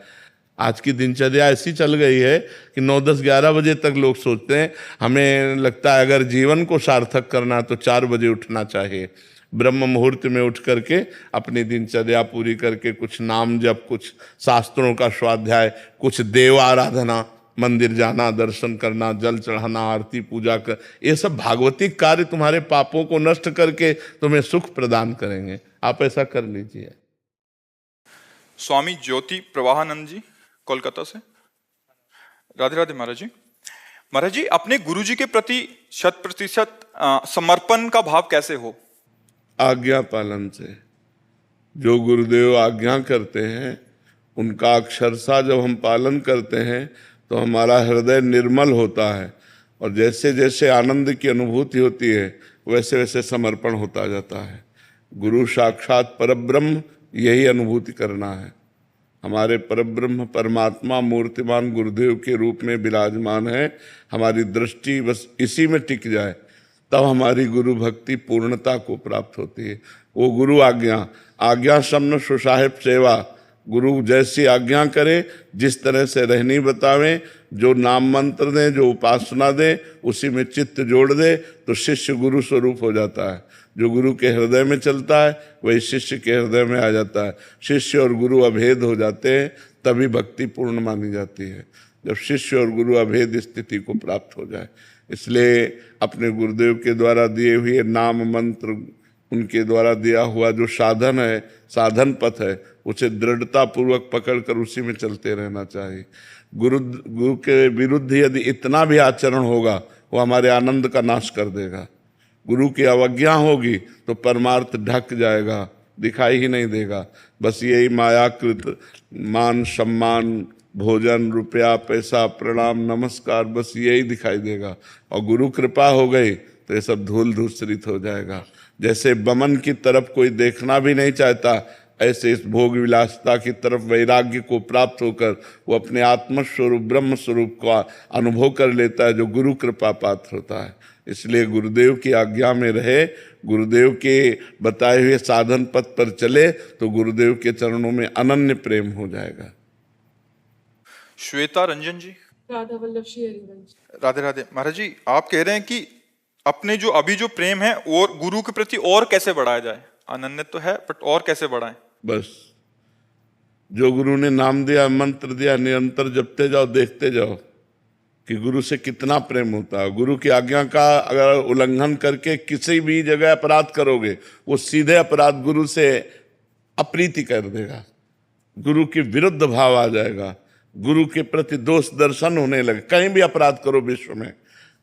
आज की दिनचर्या ऐसी चल गई है कि 9, 10, 11 बजे तक लोग सोचते हैं। हमें लगता है अगर जीवन को सार्थक करना तो 4 बजे उठना चाहिए। ब्रह्म मुहूर्त में उठ करके अपनी दिनचर्या पूरी करके कुछ नाम जप, कुछ शास्त्रों का स्वाध्याय, कुछ देव आराधना, मंदिर जाना, दर्शन करना, जल चढ़ाना, आरती पूजा कर, ये सब भागवतिक कार्य तुम्हारे पापों को नष्ट करके तुम्हें सुख प्रदान करेंगे। आप ऐसा कर लीजिए।
स्वामी ज्योति प्रवाहानंद जी, कोलकाता से। राधे राधे महाराज जी। महाराज जी, अपने गुरु जी के प्रति 100% समर्पण का भाव कैसे हो?
आज्ञा पालन से। जो गुरुदेव आज्ञा करते हैं उनका अक्षरशः जब हम पालन करते हैं तो हमारा हृदय निर्मल होता है, और जैसे जैसे आनंद की अनुभूति होती है वैसे वैसे समर्पण होता जाता है। गुरु साक्षात परब्रह्म, यही अनुभूति करना है। हमारे परब्रह्म परमात्मा मूर्तिमान गुरुदेव के रूप में विराजमान है। हमारी दृष्टि बस इसी में टिक जाए तब हमारी गुरु भक्ति पूर्णता को प्राप्त होती है। वो गुरु आज्ञा, आज्ञा समन सुसाहिब सेवा। गुरु जैसी आज्ञा करे, जिस तरह से रहनी बतावें, जो नाम मंत्र दें, जो उपासना दें, उसी में चित्त जोड़ दे तो शिष्य गुरु स्वरूप हो जाता है। जो गुरु के हृदय में चलता है वही शिष्य के हृदय में आ जाता है। शिष्य और गुरु अभेद हो जाते हैं, तभी भक्ति पूर्ण मानी जाती है, जब शिष्य और गुरु अभेद स्थिति को प्राप्त हो जाए। इसलिए अपने गुरुदेव के द्वारा दिए हुए नाम मंत्र, उनके द्वारा दिया हुआ जो साधन है, साधन पथ है, उसे दृढ़ता पूर्वक पकड़कर उसी में चलते रहना चाहिए। गुरु के विरुद्ध यदि इतना भी आचरण होगा वो हमारे आनंद का नाश कर देगा। गुरु की अवज्ञा होगी तो परमार्थ ढक जाएगा, दिखाई ही नहीं देगा। बस यही मायाकृत मान सम्मान, भोजन, रुपया, पैसा, प्रणाम, नमस्कार, बस यही दिखाई देगा। और गुरु कृपा हो गई तो ये सब धूल धूसरित हो जाएगा। जैसे बमन की तरफ कोई देखना भी नहीं चाहता, ऐसे इस भोग विलासता की तरफ वैराग्य को प्राप्त होकर वो अपने आत्मस्वरूप ब्रह्म स्वरूप का अनुभव कर लेता है, जो गुरु कृपा पात्र होता है। इसलिए गुरुदेव की आज्ञा में रहे, गुरुदेव के बताए हुए साधन पथ पर चले तो गुरुदेव के चरणों में अनन्य प्रेम हो जाएगा।
श्वेता रंजन जी।
राधा वल्लभ श्री हरिवंश।
राधे राधे। महाराज जी, आप कह रहे हैं कि अपने जो अभी जो प्रेम है और गुरु के प्रति और कैसे बढ़ाया जाए? अनन्य तो है, बट और कैसे बढ़ाएं?
बस जो गुरु ने नाम दिया, मंत्र दिया, निरंतर जपते जाओ, देखते जाओ कि गुरु से कितना प्रेम होता है। गुरु की आज्ञा का अगर उल्लंघन करके किसी भी जगह अपराध करोगे, वो सीधे अपराध गुरु से अप्रीति कर देगा, गुरु के विरुद्ध भाव आ जाएगा, गुरु के प्रति दोष दर्शन होने लगे। कहीं भी अपराध करो विश्व में,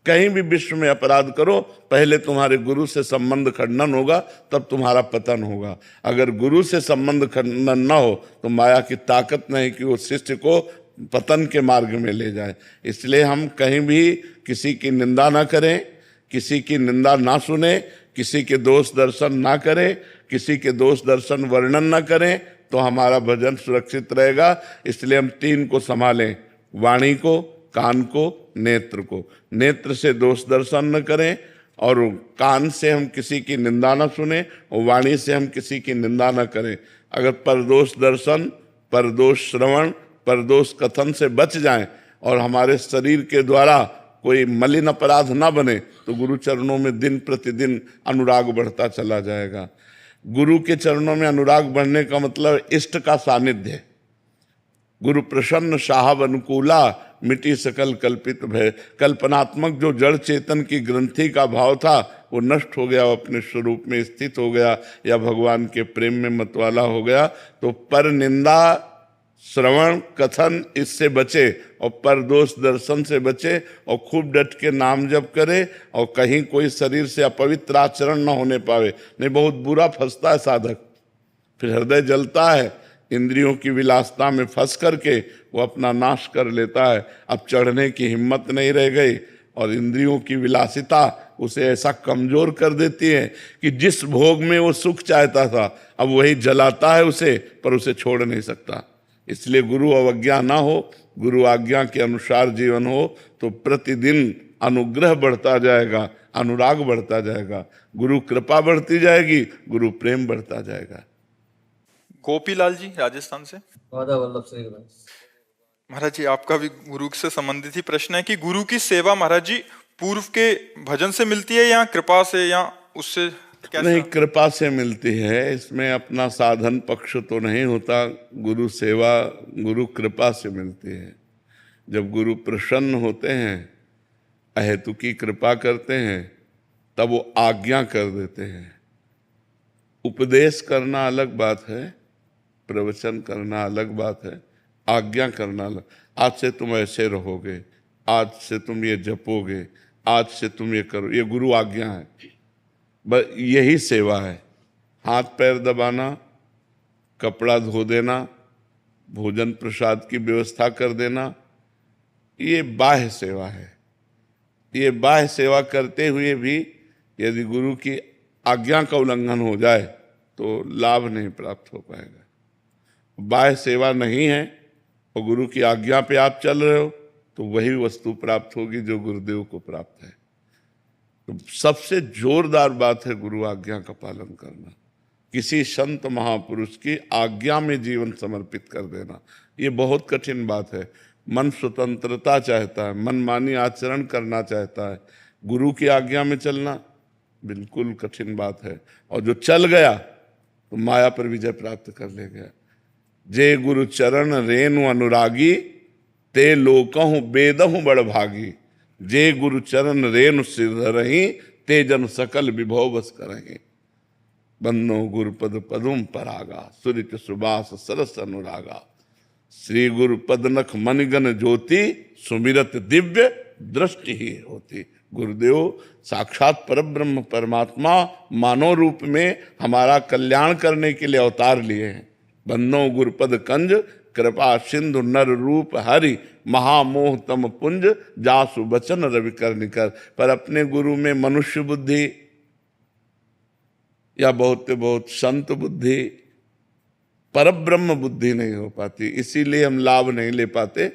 कहीं भी विश्व में अपराध करो, पहले तुम्हारे गुरु से संबंध खंडन होगा, तब तुम्हारा पतन होगा। अगर गुरु से संबंध खंडन न हो तो माया की ताकत नहीं कि वो शिष्य को पतन के मार्ग में ले जाए। इसलिए हम कहीं भी किसी की निंदा ना करें, किसी की निंदा ना सुने, किसी के दोष दर्शन ना करें, किसी के दोष दर्शन वर्णन ना करें, तो हमारा भजन सुरक्षित रहेगा। इसलिए हम तीन को संभालें, वाणी को, कान को, नेत्र को। नेत्र से दोष दर्शन न करें, और कान से हम किसी की निंदा न सुने, और वाणी से हम किसी की निंदा न करें। अगर परदोष दर्शन, परदोष श्रवण, परदोष कथन से बच जाएं और हमारे शरीर के द्वारा कोई मलिन अपराध ना बने, तो गुरु चरणों में दिन प्रतिदिन अनुराग बढ़ता चला जाएगा। गुरु के चरणों में अनुराग बढ़ने का मतलब इष्ट का सानिध्य। गुरु प्रसन्न साहब अनुकूला, मिटी सकल कल्पित भय। कल्पनात्मक जो जड़ चेतन की ग्रंथि का भाव था वो नष्ट हो गया, वो अपने स्वरूप में स्थित हो गया या भगवान के प्रेम में मतवाला हो गया। तो पर निंदा श्रवण कथन इससे बचे, और परदोष दर्शन से बचे, और खूब डट के नाम जप करे, और कहीं कोई शरीर से अपवित्र आचरण न होने पावे। नहीं, बहुत बुरा फंसता है साधक, फिर हृदय जलता है, इंद्रियों की विलासता में फंस करके वो अपना नाश कर लेता है। अब चढ़ने की हिम्मत नहीं रह गई, और इंद्रियों की विलासिता उसे ऐसा कमजोर कर देती है कि जिस भोग में वो सुख चाहता था, अब वही जलाता है उसे, पर उसे छोड़ नहीं सकता। इसलिए गुरु अवज्ञा ना हो, गुरु आज्ञा के अनुसार जीवन हो, तो प्रतिदिन अनुग्रह बढ़ता जाएगा, अनुराग बढ़ता जाएगा, गुरु कृपा बढ़ती जाएगी, गुरु प्रेम बढ़ता जाएगा।
गोपीलाल जी राजस्थान से।
राधा वल्लभ श्री हरिवंश।
महाराज जी, आपका भी गुरु से संबंधित ही प्रश्न है कि गुरु की सेवा महाराज जी पूर्व के भजन से मिलती है या कृपा से, या उससे कैसा?
नहीं, कृपा से मिलती है। इसमें अपना साधन पक्ष तो नहीं होता। गुरु सेवा गुरु कृपा से मिलती है। जब गुरु प्रसन्न होते हैं, अहेतुकी कृपा करते हैं, तब वो आज्ञा कर देते हैं। उपदेश करना अलग बात है, प्रवचन करना अलग बात है, आज्ञा करना अलग। आज से तुम ऐसे रहोगे, आज से तुम ये जपोगे, आज से तुम ये करो, ये गुरु आज्ञा है। बस यही सेवा है। हाथ पैर दबाना, कपड़ा धो देना, भोजन प्रसाद की व्यवस्था कर देना, ये बाह्य सेवा है। ये बाह्य सेवा करते हुए भी यदि गुरु की आज्ञा का उल्लंघन हो जाए तो लाभ नहीं प्राप्त हो पाएगा। बाह्य सेवा नहीं है और गुरु की आज्ञा पे आप चल रहे हो तो वही वस्तु प्राप्त होगी जो गुरुदेव को प्राप्त है। तो सबसे जोरदार बात है गुरु आज्ञा का पालन करना, किसी संत महापुरुष की आज्ञा में जीवन समर्पित कर देना। ये बहुत कठिन बात है। मन स्वतंत्रता चाहता है, मनमानी आचरण करना चाहता है, गुरु की आज्ञा में चलना बिल्कुल कठिन बात है। और जो चल गया तो माया पर विजय प्राप्त कर ले गया। जे गुरु चरण रेणु अनुरागी, ते लोकहु बेदहु बड़ भागी। जे गुरु चरण रेणु सिर रही, ते जन सकल विभव बस करही। बन्नो गुरुपद पदुम परागा, सुरित सुबास सरस अनुरागा। श्री गुरु पदनख मनगन ज्योति, सुमिरत दिव्य दृष्टि ही होती। गुरुदेव साक्षात परब्रह्म परमात्मा मानव रूप में हमारा कल्याण करने के लिए अवतार लिए हैं। बन्नो गुरुपद कंज, कृपा सिंधु नर रूप हरि। महामोह तम पुंज, जासु बचन रवि कर निकर। पर अपने गुरु में मनुष्य बुद्धि या बहुत बहुत संत बुद्धि परब्रह्म बुद्धि नहीं हो पाती, इसीलिए हम लाभ नहीं ले पाते।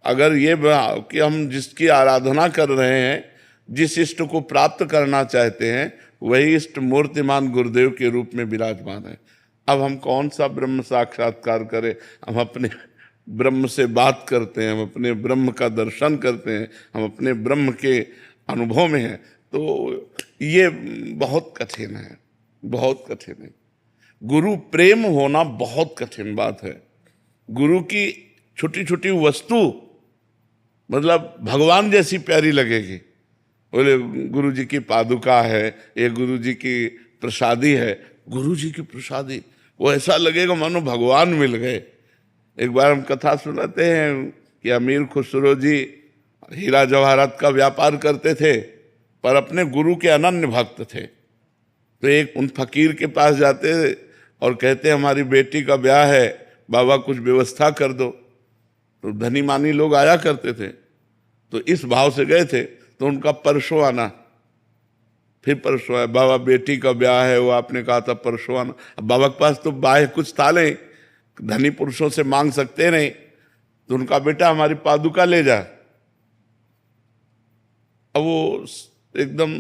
अगर ये कि हम जिसकी आराधना कर रहे हैं, जिस इष्ट को प्राप्त करना चाहते हैं, वही इष्ट मूर्तिमान गुरुदेव के रूप में विराजमान है। अब हम कौन सा ब्रह्म साक्षात्कार करें? हम अपने ब्रह्म से बात करते हैं, हम अपने ब्रह्म का दर्शन करते हैं, हम अपने ब्रह्म के अनुभव में हैं। तो ये बहुत कठिन है, बहुत कठिन है। गुरु प्रेम होना बहुत कठिन बात है। गुरु की छोटी छोटी वस्तु मतलब भगवान जैसी प्यारी लगेगी। बोले गुरु जी की पादुका है, ये गुरु जी की प्रसादी है, गुरु जी की प्रसादी, वो ऐसा लगेगा मानो भगवान मिल गए। एक बार हम कथा सुनाते हैं कि अमीर खुसरो जी हीरा जवाहरात का व्यापार करते थे, पर अपने गुरु के अनन्य भक्त थे। तो एक उन फकीर के पास जाते और कहते हमारी बेटी का ब्याह है, बाबा कुछ व्यवस्था कर दो। तो धनी मानी लोग आया करते थे, तो इस भाव से गए थे। तो उनका परसों आना, फिर परसों आया, बाबा बेटी का ब्याह है, वो आपने कहा था परसों आना। अब बाबा के पास तो बाह्य कुछ था नहीं, धनी पुरुषों से मांग सकते नहीं। तो उनका बेटा हमारी पादुका ले जा। अब वो एकदम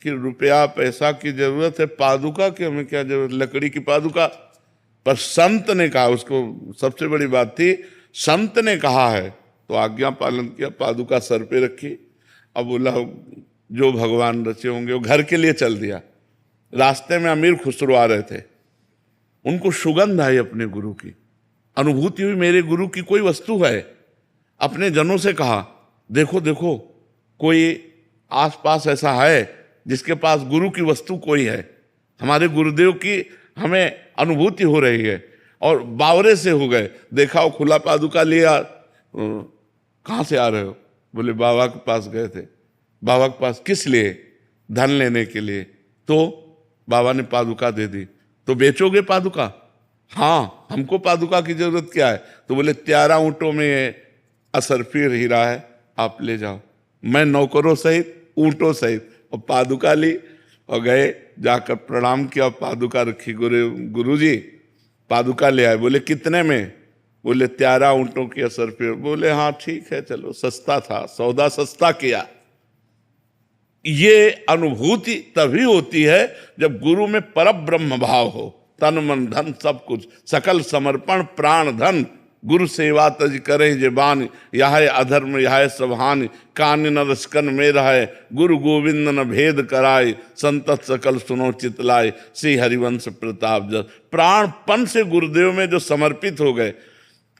कि रुपया पैसा की जरूरत है, पादुका की हमें क्या जरूरत, लकड़ी की पादुका। पर संत ने कहा, उसको सबसे बड़ी बात थी, संत ने कहा है तो आज्ञा पालन किया, पादुका सर पे रखी। अब बोला जो भगवान रचे होंगे, वो घर के लिए चल दिया। रास्ते में अमीर खुसरो आ रहे थे, उनको सुगंध आई अपने गुरु की, अनुभूति हुई मेरे गुरु की कोई वस्तु है। अपने जनों से कहा देखो देखो कोई आसपास ऐसा है जिसके पास गुरु की वस्तु कोई है, हमारे गुरुदेव की हमें अनुभूति हो रही है। और बावरे से हो गए, देखा वो खुला पादुका लिया। कहाँ से आ रहे हो? बोले बाबा के पास गए थे। बाबा के पास किस लिए? धन लेने के लिए। तो बाबा ने पादुका दे दी। तो बेचोगे पादुका? हाँ, हमको पादुका की जरूरत क्या है? तो बोले 13 ऊँटों में असरफी हीरा है, आप ले जाओ। मैं नौकरों सहित ऊँटों सहित और पादुका ली और गए, जाकर प्रणाम किया, पादुका रखी। गुरु जी पादुका ले आए। बोले कितने में? बोले 13 ऊँटों की असरफी। बोले हाँ ठीक है, चलो, सस्ता था, सौदा सस्ता किया। ये अनुभूति तभी होती है जब गुरु में परब्रह्म भाव हो, तन मन धन सब कुछ, सकल समर्पण प्राण धन, गुरु सेवा तज करे जे बानी, यह अधर्म यह सब हानि, कान न रसकन में रहे, गुरु गोविंद न भेद कराए, संतत सकल सुनो चितलाए, श्री हरिवंश प्रताप जस। प्राणपन से गुरुदेव में जो समर्पित हो गए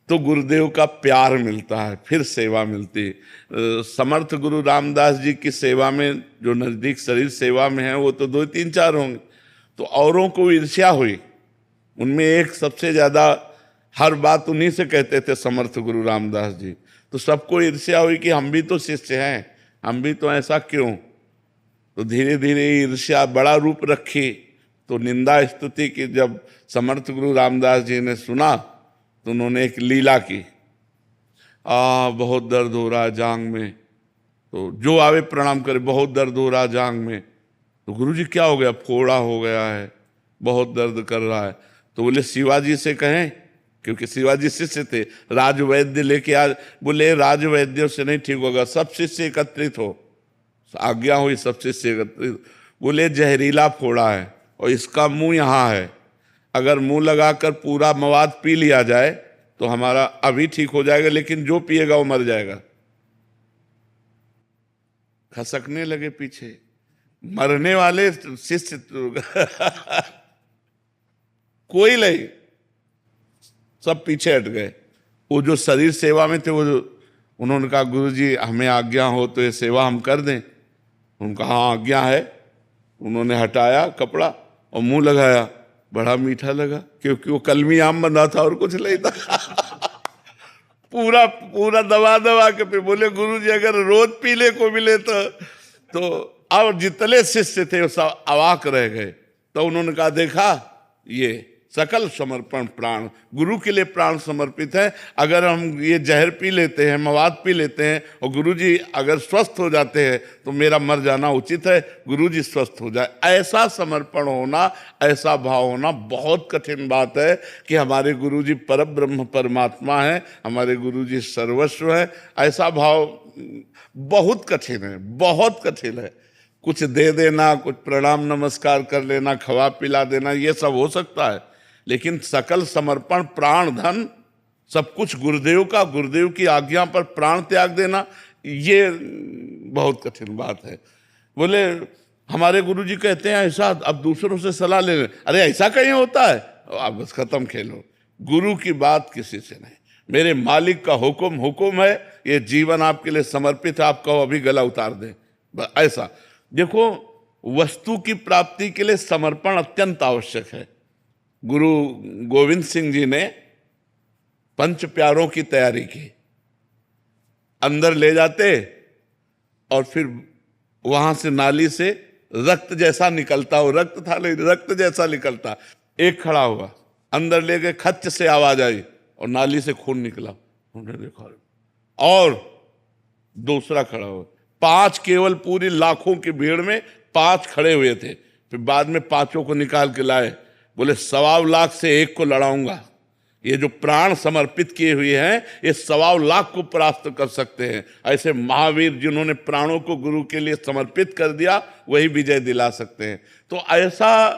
तो गुरुदेव का प्यार मिलता है, फिर सेवा मिलती है। समर्थ गुरु रामदास जी की सेवा में जो नजदीक शरीर सेवा में है वो तो 2 3 4 होंगे। तो औरों को ईर्ष्या हुई, उनमें एक सबसे ज्यादा हर बात उन्हीं से कहते थे समर्थ गुरु रामदास जी। तो सबको ईर्ष्या हुई कि हम भी तो शिष्य हैं, हम भी तो ऐसा क्यों। तो धीरे धीरे ईर्ष्या बड़ा रूप रखी। तो निंदा स्तुति की जब समर्थ गुरु रामदास जी ने सुना तो उन्होंने एक लीला की, बहुत दर्द हो रहा है जांग में। तो जो आवे प्रणाम करे, बहुत दर्द हो रहा है जांग में। तो गुरु जी क्या हो गया? फोड़ा हो गया है, बहुत दर्द कर रहा है। तो बोले शिवाजी से कहें, क्योंकि शिवाजी शिष्य थे, राजवैद्य लेके आ। बोले राजवैद्यों से नहीं ठीक होगा, सब शिष्य एकत्रित हो। आज्ञा हुई, सब शिष्य एकत्रित। बोले जहरीला फोड़ा है और इसका मुंह यहाँ है, अगर मुंह लगाकर पूरा मवाद पी लिया जाए तो हमारा अभी ठीक हो जाएगा, लेकिन जो पिएगा वो मर जाएगा। खसकने लगे पीछे, मरने वाले शिष्य कोई नहीं, सब पीछे हट गए। वो जो शरीर सेवा में थे वो उन्होंने कहा गुरुजी हमें आज्ञा हो तो ये सेवा हम कर दें। उनका हाँ आज्ञा है। उन्होंने हटाया कपड़ा और मुंह लगाया, बड़ा मीठा लगा, क्योंकि वो कलमी आम बना था और कुछ नहीं था। पूरा पूरा दबा दबा के पे बोले गुरुजी अगर रोज पीले को मिले तो अब जितने शिष्य थे वो सब अवाक रह गए। तो उन्होंने कहा देखा ये सकल समर्पण प्राण, गुरु के लिए प्राण समर्पित है। अगर हम ये जहर पी लेते हैं, मवाद पी लेते हैं और गुरु जी अगर स्वस्थ हो जाते हैं तो मेरा मर जाना उचित है, गुरु जी स्वस्थ हो जाए। ऐसा समर्पण होना, ऐसा भाव होना बहुत कठिन बात है कि हमारे गुरु जी परब्रह्म परमात्मा है, हमारे गुरु जी सर्वस्व है। ऐसा भाव बहुत कठिन है, बहुत कठिन है। कुछ दे देना, कुछ प्रणाम नमस्कार कर लेना, खवा पिला देना, ये सब हो सकता है, लेकिन सकल समर्पण, प्राण धन सब कुछ गुरुदेव का, गुरुदेव की आज्ञा पर प्राण त्याग देना, ये बहुत कठिन बात है। बोले हमारे गुरुजी कहते हैं ऐसा, अब दूसरों से सलाह ले लें। अरे ऐसा कहीं होता है? आप बस खत्म खेलो। गुरु की बात किसी से नहीं, मेरे मालिक का हुक्म हुक्म है, ये जीवन आपके लिए समर्पित है, आप कहो अभी गला उतार दें, ऐसा। देखो, वस्तु की प्राप्ति के लिए समर्पण अत्यंत आवश्यक है। गुरु गोविंद सिंह जी ने पंच प्यारों की तैयारी की, अंदर ले जाते और फिर वहां से नाली से रक्त जैसा निकलता, वो रक्त था लेकिन रक्त जैसा निकलता। एक खड़ा हुआ, अंदर ले गए, खच्च से आवाज आई और नाली से खून निकला, उन्होंने देखा। और दूसरा खड़ा हुआ, 5 केवल पूरी लाखों की भीड़ में 5 खड़े हुए थे। फिर बाद में 5 को निकाल के लाए, बोले 1.25 लाख से 1 को लड़ाऊंगा। ये जो प्राण समर्पित किए हुए हैं, ये 1.25 लाख को परास्त कर सकते हैं। ऐसे महावीर जिन्होंने प्राणों को गुरु के लिए समर्पित कर दिया, वही विजय दिला सकते हैं। तो ऐसा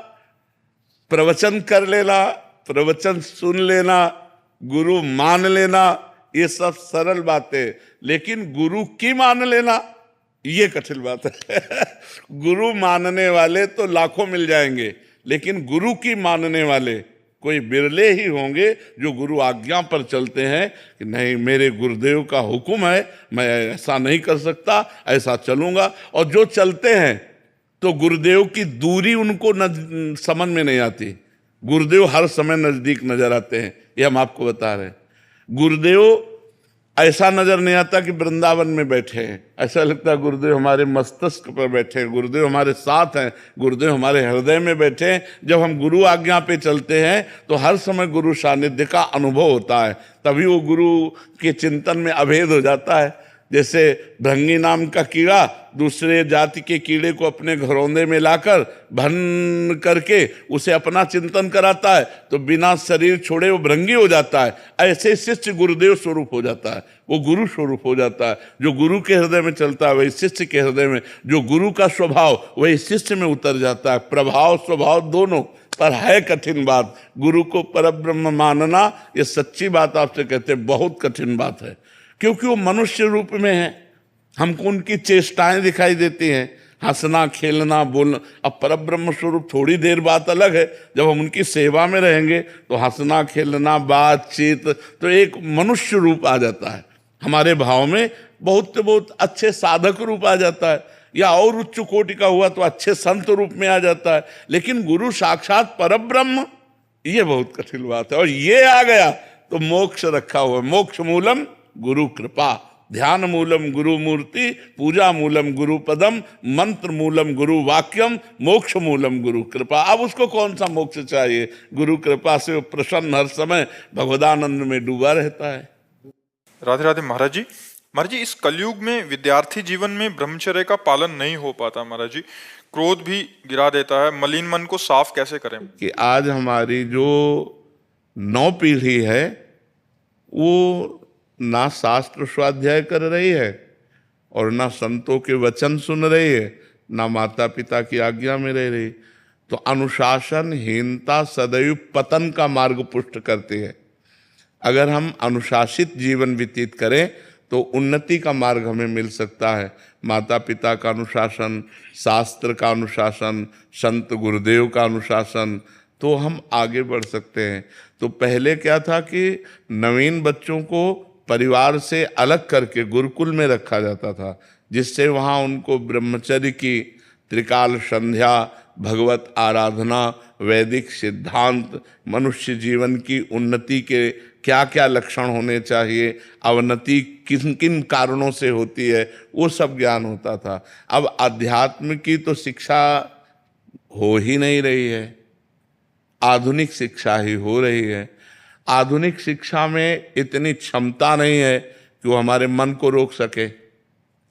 प्रवचन कर लेना, प्रवचन सुन लेना, गुरु मान लेना, ये सब सरल बातें, लेकिन गुरु की मान लेना ये कठिन बात है। गुरु मानने वाले तो लाखों मिल जाएंगे, लेकिन गुरु की मानने वाले कोई बिरले ही होंगे जो गुरु आज्ञा पर चलते हैं कि नहीं, मेरे गुरुदेव का हुक्म है, मैं ऐसा नहीं कर सकता, ऐसा चलूंगा। और जो चलते हैं तो गुरुदेव की दूरी उनको समझ में नहीं आती, गुरुदेव हर समय नजदीक नजर आते हैं। ये हम आपको बता रहे हैं। गुरुदेव ऐसा नजर नहीं आता कि वृंदावन में बैठे हैं, ऐसा लगता है गुरुदेव हमारे मस्तिष्क पर बैठे हैं, गुरुदेव हमारे साथ हैं, गुरुदेव हमारे हृदय में बैठे हैं। जब हम गुरु आज्ञा पे चलते हैं तो हर समय गुरु सानिध्य का अनुभव होता है, तभी वो गुरु के चिंतन में अभेद हो जाता है। जैसे भृंगी नाम का कीड़ा दूसरे जाति के कीड़े को अपने घरौंदे में लाकर भन करके उसे अपना चिंतन कराता है, तो बिना शरीर छोड़े वो भृंगी हो जाता है। ऐसे शिष्य गुरुदेव स्वरूप हो जाता है, वो गुरु स्वरूप हो जाता है। जो गुरु के हृदय में चलता है वही शिष्य के हृदय में, जो गुरु का स्वभाव वही शिष्य में उतर जाता है। प्रभाव स्वभाव दोनों, पर है कठिन बात। गुरु को परब्रह्म मानना, ये सच्ची बात आपसे कहते हैं, बहुत कठिन बात है, क्योंकि वो मनुष्य रूप में है। हमको उनकी चेष्टाएं दिखाई देती हैं, हंसना खेलना बोलना। अब परब्रह्म स्वरूप थोड़ी देर बात अलग है, जब हम उनकी सेवा में रहेंगे तो हंसना खेलना बातचीत तो एक मनुष्य रूप आ जाता है हमारे भाव में, बहुत अच्छे साधक रूप आ जाता है, या और उच्च कोटि का हुआ तो अच्छे संत रूप में आ जाता है। लेकिन गुरु साक्षात परब्रह्म, ये बहुत कठिन बात है। और ये आ गया तो मोक्ष रखा हुआ। मोक्ष मूलम गुरु कृपा, ध्यान मूलम गुरु मूर्ति, पूजा मूलम गुरु पदम, मंत्र मूलम गुरु वाक्यम, मोक्ष मूलम गुरु कृपा। अब उसको कौन सा मोक्ष चाहिए? गुरु कृपा से प्रसन्न हर समय भगवदानंद में डूबा रहता है।
राधे राधे महाराज जी। महाराज जी, इस कलयुग में विद्यार्थी जीवन में ब्रह्मचर्य का पालन नहीं हो पाता महाराज जी, क्रोध भी गिरा देता है, मलिन मन को साफ कैसे करें?
कि आज हमारी जो नौ पीढ़ी है वो ना शास्त्र स्वाध्याय कर रही है और ना संतों के वचन सुन रही है, ना माता पिता की आज्ञा में रह रही। तो अनुशासनहीनता सदैव पतन का मार्ग पुष्ट करती है। अगर हम अनुशासित जीवन व्यतीत करें तो उन्नति का मार्ग हमें मिल सकता है। माता पिता का अनुशासन, शास्त्र का अनुशासन, संत गुरुदेव का अनुशासन, तो हम आगे बढ़ सकते हैं। तो पहले क्या था कि नवीन बच्चों को परिवार से अलग करके गुरुकुल में रखा जाता था, जिससे वहाँ उनको ब्रह्मचर्य की त्रिकाल संध्या, भगवत आराधना, वैदिक सिद्धांत, मनुष्य जीवन की उन्नति के क्या क्या लक्षण होने चाहिए, अवनति किन किन कारणों से होती है, वो सब ज्ञान होता था। अब अध्यात्म की तो शिक्षा हो ही नहीं रही है। आधुनिक शिक्षा ही हो रही है। आधुनिक शिक्षा में इतनी क्षमता नहीं है कि वो हमारे मन को रोक सके।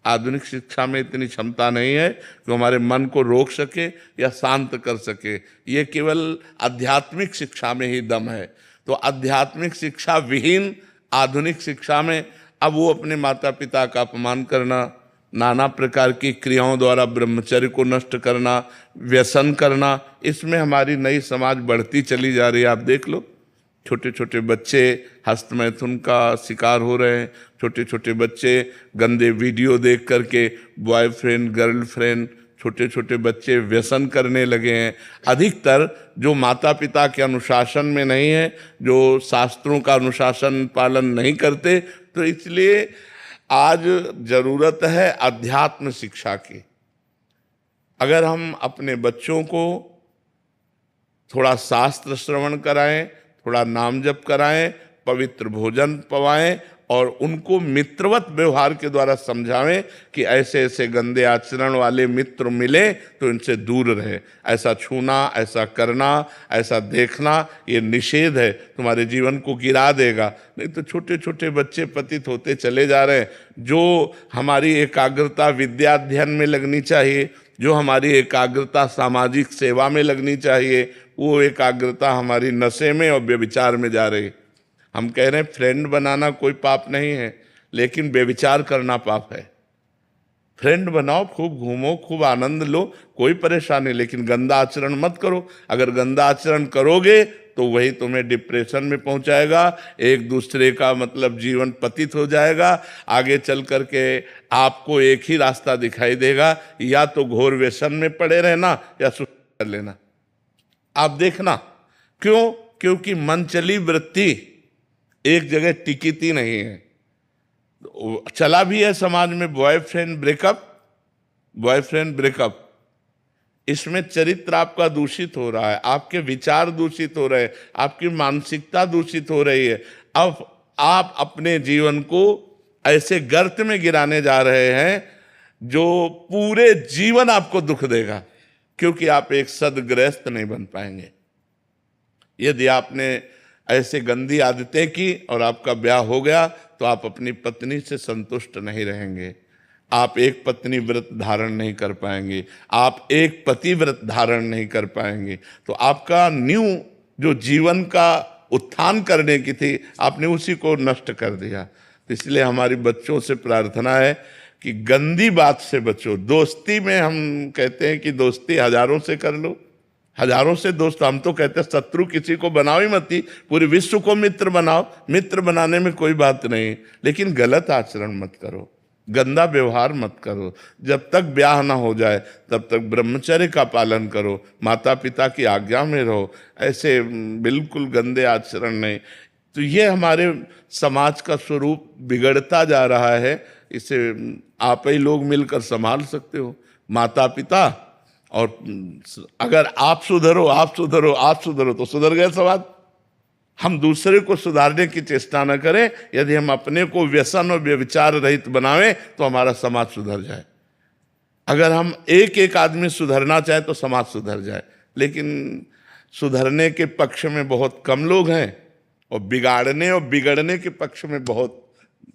आधुनिक शिक्षा में इतनी क्षमता नहीं है कि वो हमारे मन को रोक सके या शांत कर सके। ये केवल आध्यात्मिक शिक्षा में ही दम है। तो आध्यात्मिक शिक्षा विहीन आधुनिक शिक्षा में अब वो अपने माता पिता का अपमान करना, नाना प्रकार की क्रियाओं द्वारा ब्रह्मचर्य को नष्ट करना, व्यसन करना, इसमें हमारी नई समाज बढ़ती चली जा रही है। आप देख लो, छोटे छोटे बच्चे हस्तमैथुन का शिकार हो रहे हैं। छोटे छोटे बच्चे गंदे वीडियो देख करके बॉयफ्रेंड गर्लफ्रेंड, छोटे छोटे बच्चे व्यसन करने लगे हैं। अधिकतर जो माता पिता के अनुशासन में नहीं है, जो शास्त्रों का अनुशासन पालन नहीं करते, तो इसलिए आज जरूरत है अध्यात्म शिक्षा की। अगर हम अपने बच्चों को थोड़ा शास्त्र श्रवण कराएं, थोड़ा नाम जप कराएं, पवित्र भोजन पवाएं और उनको मित्रवत व्यवहार के द्वारा समझावें कि ऐसे ऐसे गंदे आचरण वाले मित्र मिले तो इनसे दूर रहे। ऐसा छूना, ऐसा करना, ऐसा देखना ये निषेध है, तुम्हारे जीवन को गिरा देगा। नहीं तो छोटे छोटे बच्चे पतित होते चले जा रहे हैं। जो हमारी एकाग्रता विद्या अध्ययन में लगनी चाहिए, जो हमारी एकाग्रता सामाजिक सेवा में लगनी चाहिए, वो एकाग्रता हमारी नशे में और व्यभिचार में जा रही है। हम कह रहे हैं फ्रेंड बनाना कोई पाप नहीं है, लेकिन व्यभिचार करना पाप है। फ्रेंड बनाओ, खूब घूमो, खूब आनंद लो, कोई परेशानी, लेकिन गंदा आचरण मत करो। अगर गंदा आचरण करोगे तो वही तुम्हें डिप्रेशन में पहुंचाएगा, एक दूसरे का मतलब जीवन पतित हो जाएगा। आगे चल करके आपको एक ही रास्ता दिखाई देगा, या तो घोर व्यसन में पड़े रहना या सुसाइड कर लेना। आप देखना, क्यों? क्योंकि मनचली वृत्ति एक जगह टिकती नहीं है। चला भी है समाज में बॉयफ्रेंड ब्रेकअप, इसमें चरित्र आपका दूषित हो रहा है, आपके विचार दूषित हो रहे हैं, आपकी मानसिकता दूषित हो रही है। अब आप अपने जीवन को ऐसे गर्त में गिराने जा रहे हैं जो पूरे जीवन आपको दुख देगा, क्योंकि आप एक सद्गृहस्थ नहीं बन पाएंगे। यदि आपने ऐसे गंदी आदतें की और आपका ब्याह हो गया तो आप अपनी पत्नी से संतुष्ट नहीं रहेंगे। आप एक पत्नी व्रत धारण नहीं कर पाएंगे, आप एक पति व्रत धारण नहीं कर पाएंगे। तो आपका न्यू जो जीवन का उत्थान करने की थी, आपने उसी को नष्ट कर दिया। तो इसलिए हमारी बच्चों से प्रार्थना है कि गंदी बात से बचो। दोस्ती में हम कहते हैं कि दोस्ती हजारों से कर लो, हजारों से दोस्त। हम तो कहते हैं शत्रु किसी को बनाओ ही मत, पूरे विश्व को मित्र बनाओ। मित्र बनाने में कोई बात नहीं, लेकिन गलत आचरण मत करो, गंदा व्यवहार मत करो। जब तक ब्याह ना हो जाए तब तक ब्रह्मचर्य का पालन करो, माता पिता की आज्ञा में रहो, ऐसे बिल्कुल गंदे आचरण नहीं। तो ये हमारे समाज का स्वरूप बिगड़ता जा रहा है। इसे आप ही लोग मिलकर संभाल सकते हो, माता पिता। और अगर आप सुधरो तो सुधर गए समाज। हम दूसरे को सुधारने की चेष्टा न करें। यदि हम अपने को व्यसन और व्यभिचार रहित बनावें तो हमारा समाज सुधर जाए। अगर हम एक एक आदमी सुधरना चाहे तो समाज सुधर जाए, लेकिन सुधरने के पक्ष में बहुत कम लोग हैं और बिगाड़ने और बिगड़ने के पक्ष में बहुत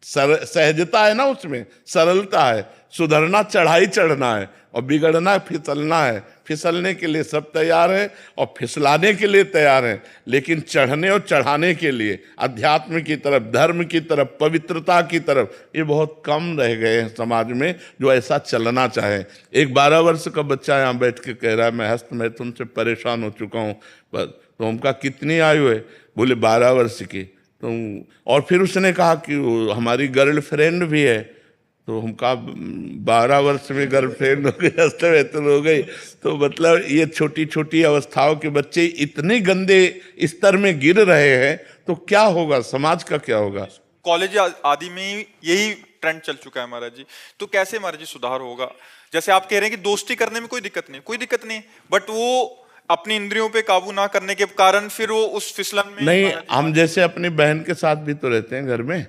सहजता है ना, उसमें सरलता है। सुधरना चढ़ाई चढ़ना है और बिगड़ना फिसलना है। फिसलने के लिए सब तैयार है और फिसलाने के लिए तैयार है, लेकिन चढ़ने और चढ़ाने के लिए अध्यात्म की तरफ, धर्म की तरफ, पवित्रता की तरफ ये बहुत कम रह गए हैं समाज में जो ऐसा चलना चाहे। एक 12 वर्ष का बच्चा यहाँ बैठ के कह रहा है मैं हस्तमैथुन से परेशान हो चुका हूँ। तो उनका कितनी आयु है? बोले 12 वर्ष की। तो और फिर उसने कहा कि हमारी गर्लफ्रेंड भी है। तो हम कहा 12 वर्ष में गर्लफ्रेंड हो गई, हस्तमैथुन हो गई। तो मतलब ये छोटी छोटी अवस्थाओं के बच्चे इतने गंदे स्तर में गिर रहे हैं, तो क्या होगा, समाज का क्या होगा?
कॉलेज आदि में यही ट्रेंड चल चुका है महाराज जी। तो कैसे महाराज जी सुधार होगा? जैसे आप कह रहे हैं कि दोस्ती करने में कोई दिक्कत नहीं, बट वो अपनी इंद्रियों पे काबू ना करने के कारण फिर वो उस फिसलन में
नहीं। हम जैसे अपनी बहन के साथ भी तो रहते हैं घर में,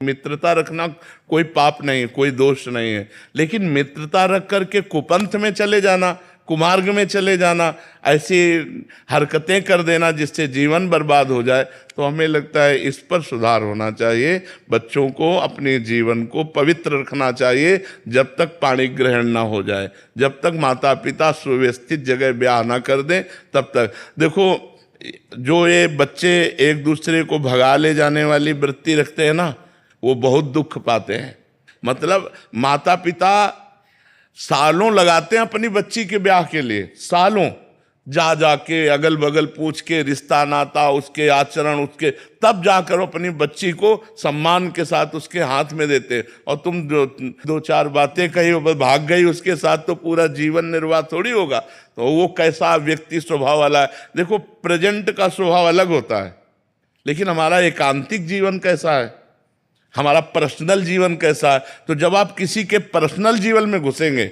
मित्रता रखना कोई पाप नहीं, कोई दोष नहीं है, लेकिन मित्रता रख करके कुपंथ में चले जाना, कुमार्ग में चले जाना, ऐसी हरकतें कर देना जिससे जीवन बर्बाद हो जाए, तो हमें लगता है इस पर सुधार होना चाहिए। बच्चों को अपने जीवन को पवित्र रखना चाहिए जब तक पाणी ग्रहण ना हो जाए, जब तक माता पिता सुव्यवस्थित जगह ब्याह ना कर दें तब तक। देखो, जो ये बच्चे एक दूसरे को भगा ले जाने वाली वृत्ति रखते हैं ना, वो बहुत दुख पाते हैं। मतलब माता पिता सालों लगाते हैं अपनी बच्ची के ब्याह के लिए, सालों जा जाके अगल बगल पूछ के रिश्ता नाता, उसके आचरण, उसके, तब जाकर अपनी बच्ची को सम्मान के साथ उसके हाथ में देते। और तुम जो दो चार बातें कही बस भाग गई उसके साथ, तो पूरा जीवन निर्वाह थोड़ी होगा। तो वो कैसा व्यक्ति स्वभाव वाला है। देखो, प्रेजेंट का स्वभाव अलग होता है, लेकिन हमारा एकांतिक जीवन कैसा है, हमारा पर्सनल जीवन कैसा है। तो जब आप किसी के पर्सनल जीवन में घुसेंगे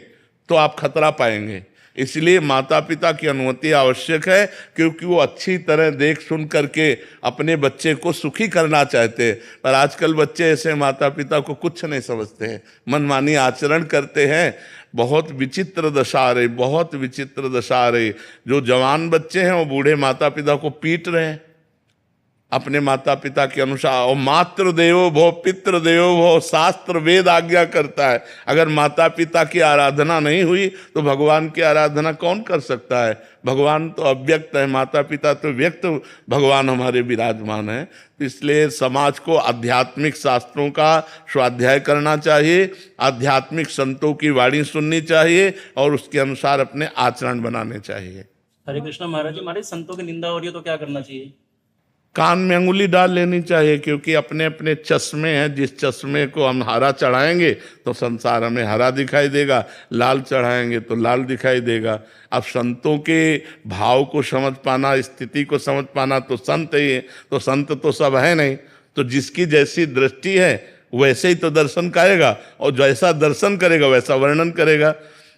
तो आप खतरा पाएंगे। इसलिए माता पिता की अनुमति आवश्यक है, क्योंकि वो अच्छी तरह देख सुन करके अपने बच्चे को सुखी करना चाहते हैं। पर आजकल बच्चे ऐसे माता पिता को कुछ नहीं समझते हैं, मनमानी आचरण करते हैं। बहुत विचित्र दशा आ रही, बहुत विचित्र दशा आ रही। जो जवान बच्चे हैं वो बूढ़े माता पिता को पीट रहे हैं अपने माता पिता के अनुसार। और मातृ देवो भव पितृ देवो भव, शास्त्र वेद आज्ञा करता है। अगर माता पिता की आराधना नहीं हुई तो भगवान की आराधना कौन कर सकता है। भगवान तो अव्यक्त है, माता पिता तो व्यक्त भगवान हमारे विराजमान है। तो इसलिए समाज को आध्यात्मिक शास्त्रों का स्वाध्याय करना चाहिए, आध्यात्मिक संतों की वाणी सुननी चाहिए और उसके अनुसार अपने आचरण बनाने चाहिए।
हरे कृष्णा महाराज जी, हमारे संतों की निंदा हो रही है तो क्या करना चाहिए?
कान में अंगुली डाल लेनी चाहिए, क्योंकि अपने अपने चश्मे हैं। जिस चश्मे को हम हरा चढ़ाएंगे तो संसार हमें हरा दिखाई देगा, लाल चढ़ाएंगे तो लाल दिखाई देगा। अब संतों के भाव को समझ पाना, स्थिति को समझ पाना, तो संत ही है। तो संत तो सब है नहीं, तो जिसकी जैसी दृष्टि है वैसे ही तो दर्शन करेगा, और जैसा दर्शन करेगा वैसा वर्णन करेगा।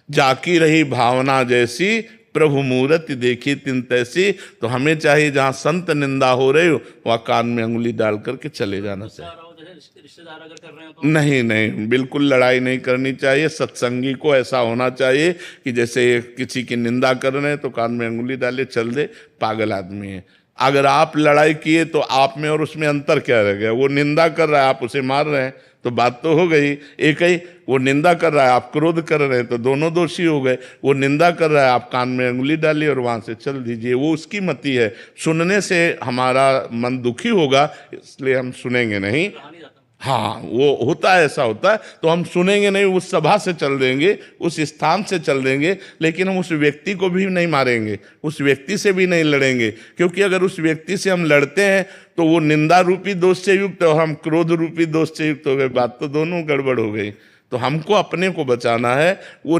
जाकी रही भावना जैसी, प्रभु मूर्ति देखी तिन तैसी। तो हमें चाहिए जहाँ संत निंदा हो रही हो वहाँ कान में अंगुली डाल करके चले जाना चाहिए।
रिश्तेदार अगर कर रहे हो तो
नहीं नहीं, बिल्कुल लड़ाई नहीं करनी चाहिए। सत्संगी को ऐसा होना चाहिए कि जैसे किसी की निंदा कर रहे हैं तो कान में अंगुली डाले, चल दे, पागल आदमी है। अगर आप लड़ाई किए तो आप में और उसमें अंतर क्या रह गया? वो निंदा कर रहा है, आप उसे मार रहे हैं, तो बात तो हो गई एक ही। वो निंदा कर रहा है, आप क्रोध कर रहे हैं, तो दोनों दोषी हो गए। वो निंदा कर रहा है, आप कान में अंगुली डालिए और वहां से चल दीजिए। वो उसकी मति है। सुनने से हमारा मन दुखी होगा, इसलिए हम सुनेंगे नहीं। हाँ, वो होता है, ऐसा होता है। तो हम सुनेंगे नहीं, उस सभा से चल देंगे, उस स्थान से चल देंगे, लेकिन हम उस व्यक्ति को भी नहीं मारेंगे, उस व्यक्ति से भी नहीं लड़ेंगे। क्योंकि अगर उस व्यक्ति से हम लड़ते हैं तो वो निंदा रूपी दोष से युक्त और हम क्रोध रूपी दोष से युक्त हो गए। बात तो दोनों गड़बड़ हो गई। तो हमको अपने को बचाना है। वो